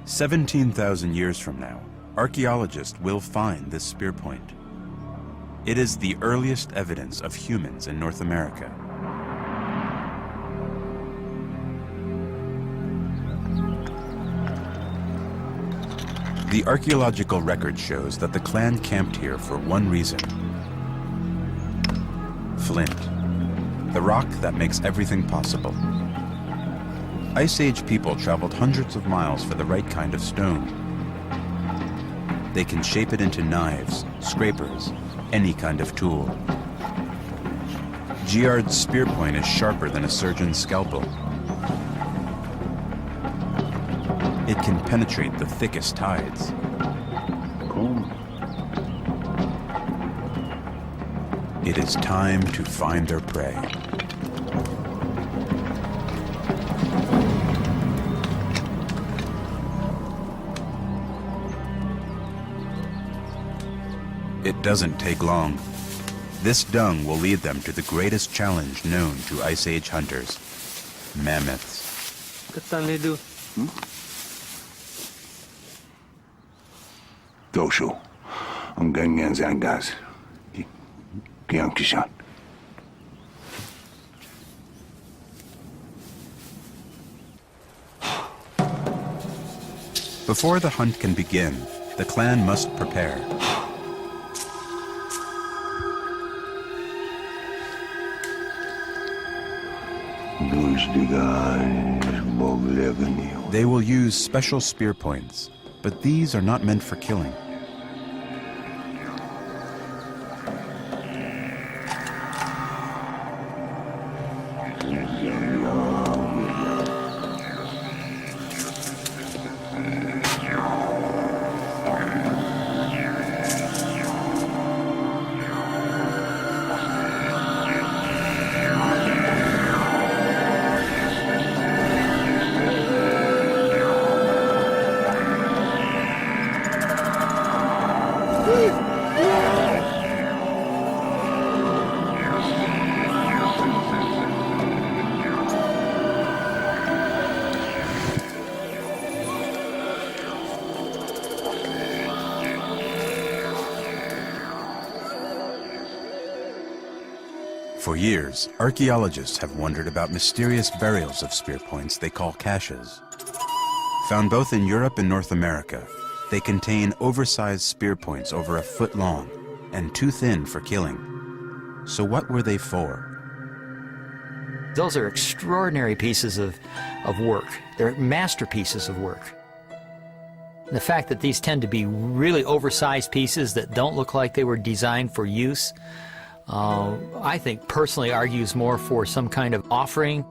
"17,000 years from now, archaeologists will find this spear point. It is the earliest evidence of humans in North America. The archaeological record shows that the clan camped here for one reason: flint, the rock that makes everything possible. Ice Age people traveled hundreds of miles for the right kind of stone. They can shape it into knives, scrapers, any kind of tool. Giard's spear point is sharper than a surgeon's scalpel. It can penetrate the thickest hides. It is time to find their prey. It doesn't take long. This dung will lead them to the greatest challenge known to Ice Age hunters: mammoths. Doshu, ang ganyan zangas. Kiyang kishan. Before the hunt can begin, the clan must prepare. They will use special spear points, but these are not meant for killing. For years, archaeologists have wondered about mysterious burials of spear points they call caches. Found both in Europe and North America, they contain oversized spear points over a foot long and too thin for killing. So what were they for? Those are extraordinary pieces of work. They're masterpieces of work. The fact that these tend to be really oversized pieces that don't look like they were designed for use, I think personally argues more for some kind of offering.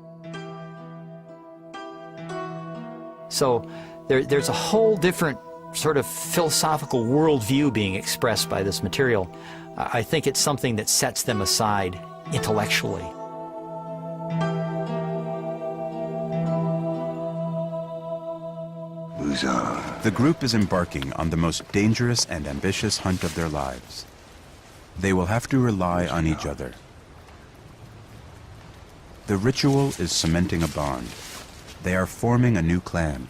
So there's a whole different sort of philosophical worldview being expressed by this material. I think it's something that sets them aside intellectually. The group is embarking on the most dangerous and ambitious hunt of their lives. They will have to rely on each other. The ritual is cementing a bond. They are forming a new clan.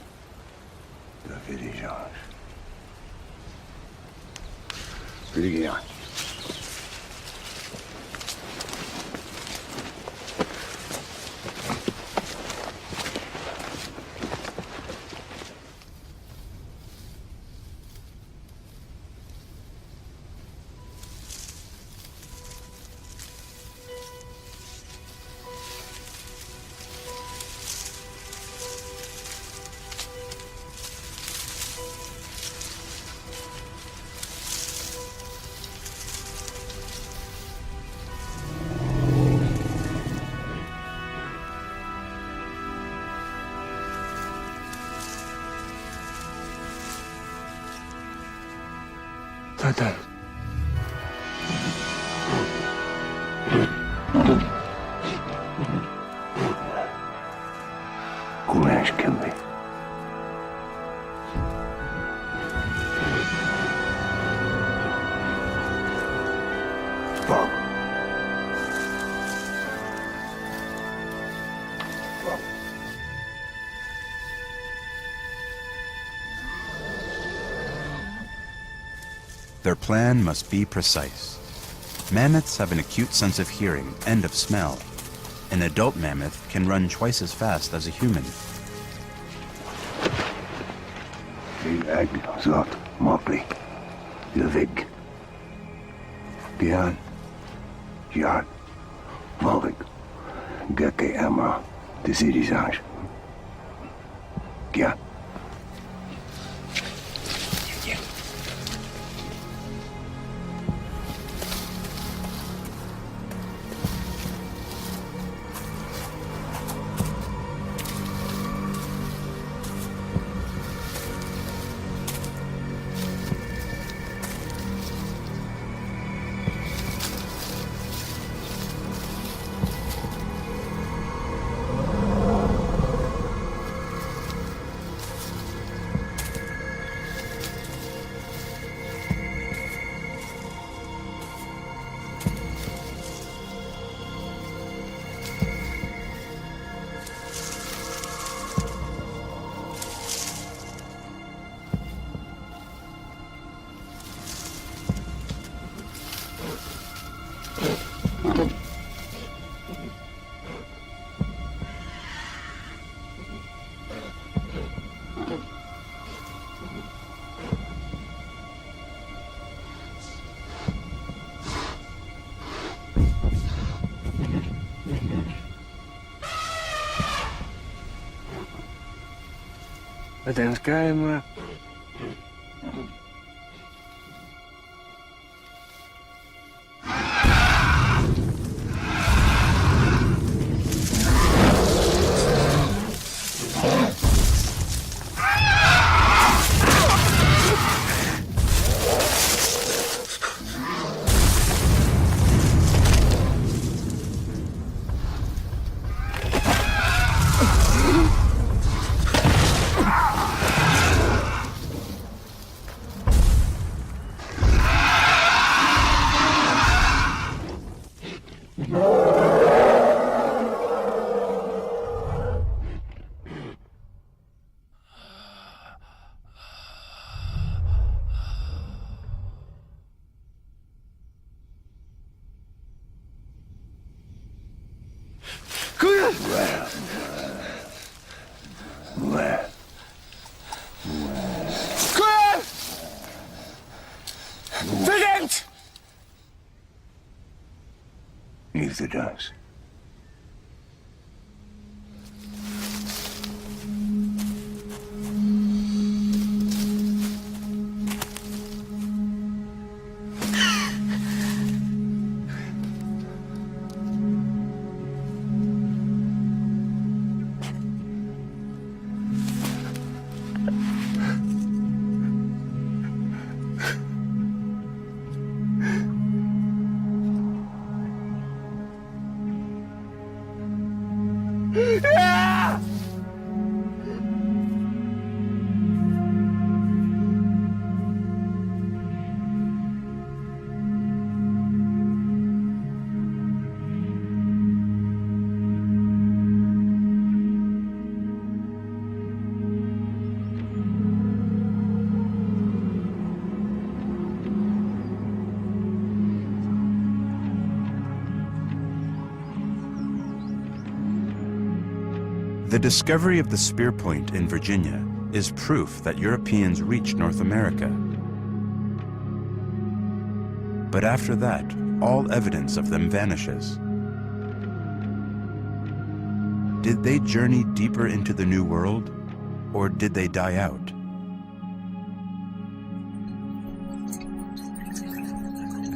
Tata. Kumesh Kimby. Bob. Their plan must be precise. Mammoths have an acute sense of hearing and of smell. An adult mammoth can run twice as fast as a human. Ag zot mokli. Yavik. Gian. Yard. Malvik. Gake Amra. Desidizage. Gian. Потенскаемо. Verdammt! Neither does. The discovery of the spear point in Virginia is proof that Europeans reached North America. But after that, all evidence of them vanishes. Did they journey deeper into the New World, or did they die out?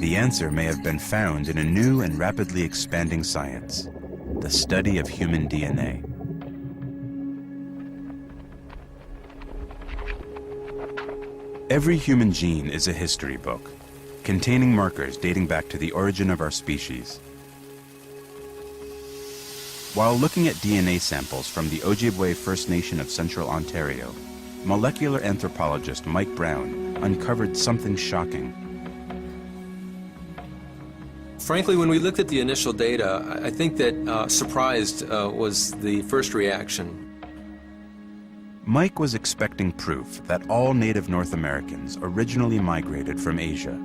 The answer may have been found in a new and rapidly expanding science, the study of human DNA. Every human gene is a history book, containing markers dating back to the origin of our species. While looking at DNA samples from the Ojibwe First Nation of Central Ontario, molecular anthropologist Mike Brown uncovered something shocking. Frankly, when we looked at the initial data, I think that surprised was the first reaction. Mike was expecting proof that all native North Americans originally migrated from Asia.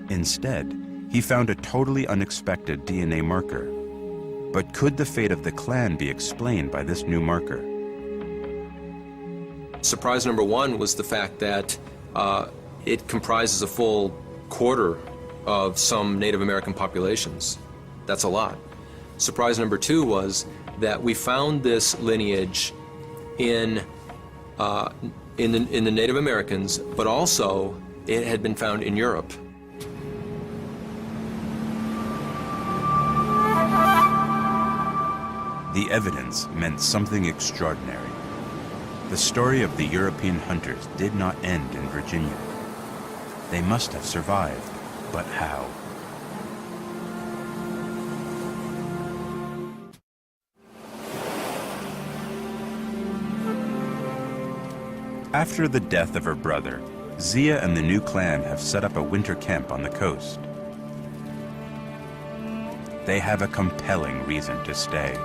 Instead, he found a totally unexpected DNA marker. But could the fate of the clan be explained by this new marker? Surprise number one was the fact that it comprises a full quarter of some Native American populations. That's a lot. Surprise number two was that we found this lineage in the Native Americans, but also it had been found in Europe. The evidence meant something extraordinary. The story of the European hunters did not end in Virginia. They must have survived, but how? After the death of her brother, Zia and the new clan have set up a winter camp on the coast. They have a compelling reason to stay.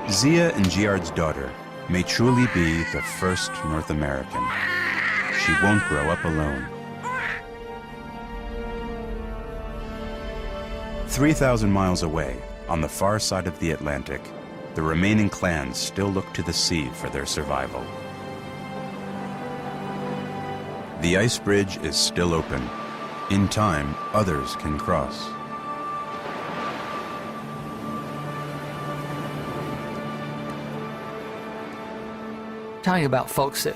Zia and Giard's daughter may truly be the first North American. She won't grow up alone. 3,000 miles away, on the far side of the Atlantic, the remaining clans still look to the sea for their survival. The ice bridge is still open. In time, others can cross. Talking about folks that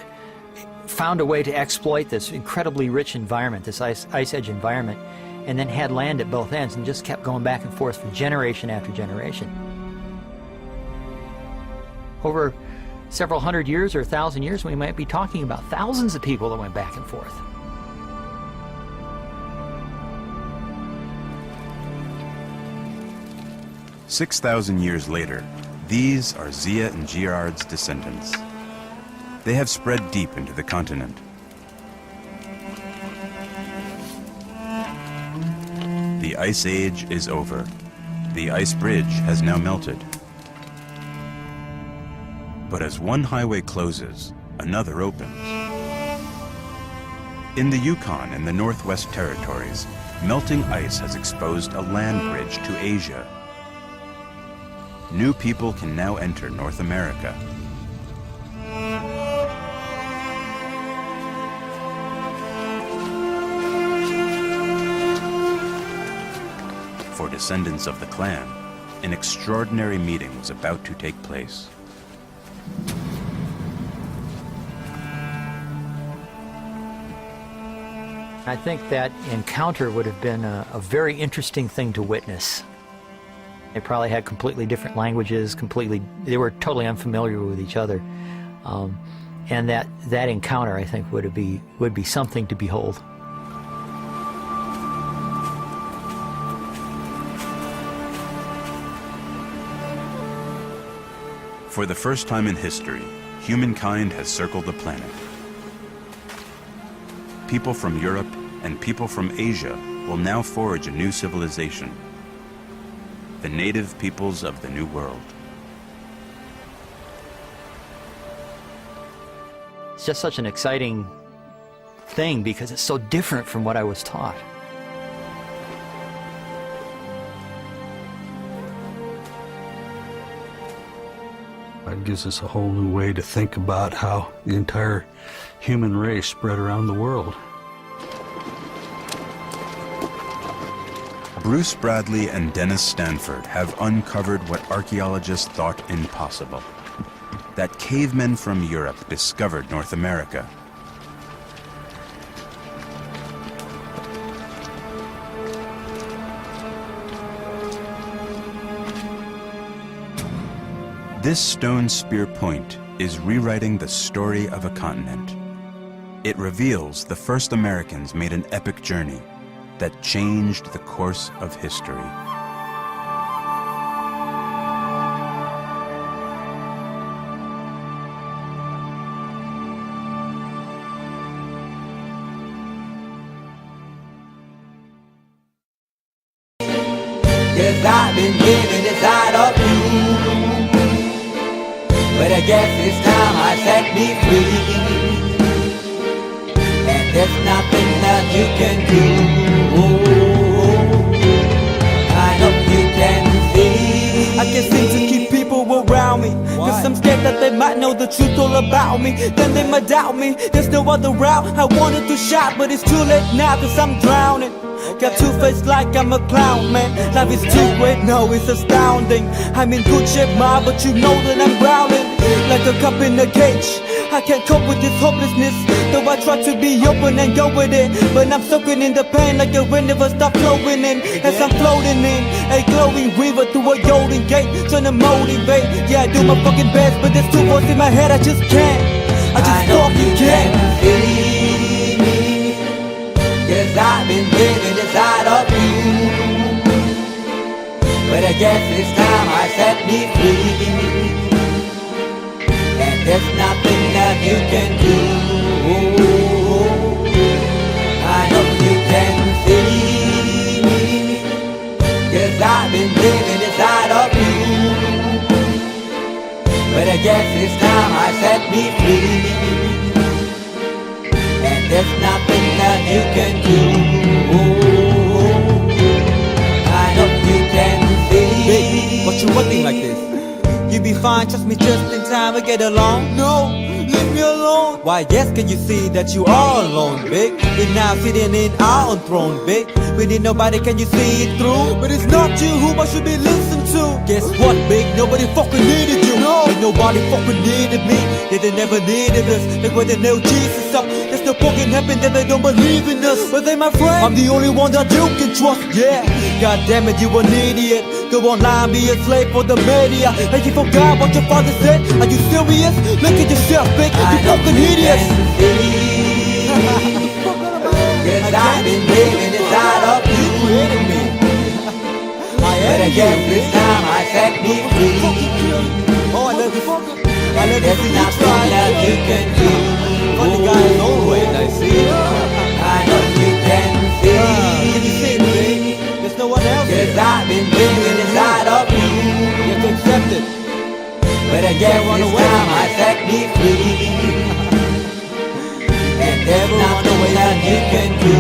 found a way to exploit this incredibly rich environment, this ice edge environment, and then had land at both ends and just kept going back and forth for generation after generation. Over several hundred years or 1,000 years, we might be talking about thousands of people that went back and forth. "6,000 years later, these are Zia and Giard's descendants. They have spread deep into the continent. The Ice Age is over. The ice bridge has now melted. But as one highway closes, another opens. In the Yukon and the Northwest Territories, melting ice has exposed a land bridge to Asia. New people can now enter North America. For descendants of the clan, an extraordinary meeting was about to take place. I think that encounter would have been a very interesting thing to witness. They probably had completely different languages, they were totally unfamiliar with each other. And that encounter, I think, would be something to behold. For the first time in history, humankind has circled the planet. People from Europe and people from Asia will now forge a new civilization, the native peoples of the New World. It's just such an exciting thing because it's so different from what I was taught. It gives us a whole new way to think about how the entire human race spread around the world. Bruce Bradley and Dennis Stanford have uncovered what archaeologists thought impossible: that cavemen from Europe discovered North America. This stone spear point is rewriting the story of a continent. It reveals the first Americans made an epic journey that changed the course of history. 'Cause I've been living inside of you. But I guess this time I set me free. And there's nothing that you can do. I hope you can see. I can't seem to keep people around me. Cause I'm scared that they might know the truth all about me. Then they might doubt me. There's no other route. I wanted to shout, but it's too late now cause I'm drowning. Got two face like I'm a clown, man. Life is too great, no, it's astounding. I'm in good shape, ma, but you know that I'm drowning. Like a cup in a cage. I can't cope with this hopelessness. Though I try to be open and go with it, but I'm soaking in the pain like the wind never stop flowing in. As I'm floating in a glowing river through a golden gate, trying to motivate. Yeah, I do my fucking best, but there's two voices in my head, I just can't. I just fucking can't. Cause I've been living inside of you. But I guess this time I set me free. And there's nothing that you can do. I hope you can see me. Cause I've been living inside of you. But I guess this time I set me free. And there's nothing that you can do. I hope you can see. What you looking like this? You be fine, trust me, just in time we get along. No, leave me alone. Why yes, can you see that you are alone, big? We're now sitting in our own throne, big. We need nobody, can you see it through? But it's not you who I should be listening to. Guess what, big? Nobody fucking needed you. No, ain't nobody fucking needed me. Yeah, they never needed us. Like when they nailed Jesus up. There's no fucking heaven that they don't believe in us. But they my friend, I'm the only one that you can trust. Yeah, god damn it, you an idiot. Go online, be a slave for the media. And you forgot what your father said. Are you serious? Look at yourself, big. You fucking idiots. Cause I've been living inside of you. But I guess this time I set me free. Oh, I love you. I love there's nothing that you can do. Funny guy is always, I see. I know you can see. Can you see it, baby? There's no one else. Cause I've been living inside of you. You have to accept it. But I guess this time I set me free. And there's nothing that you can do.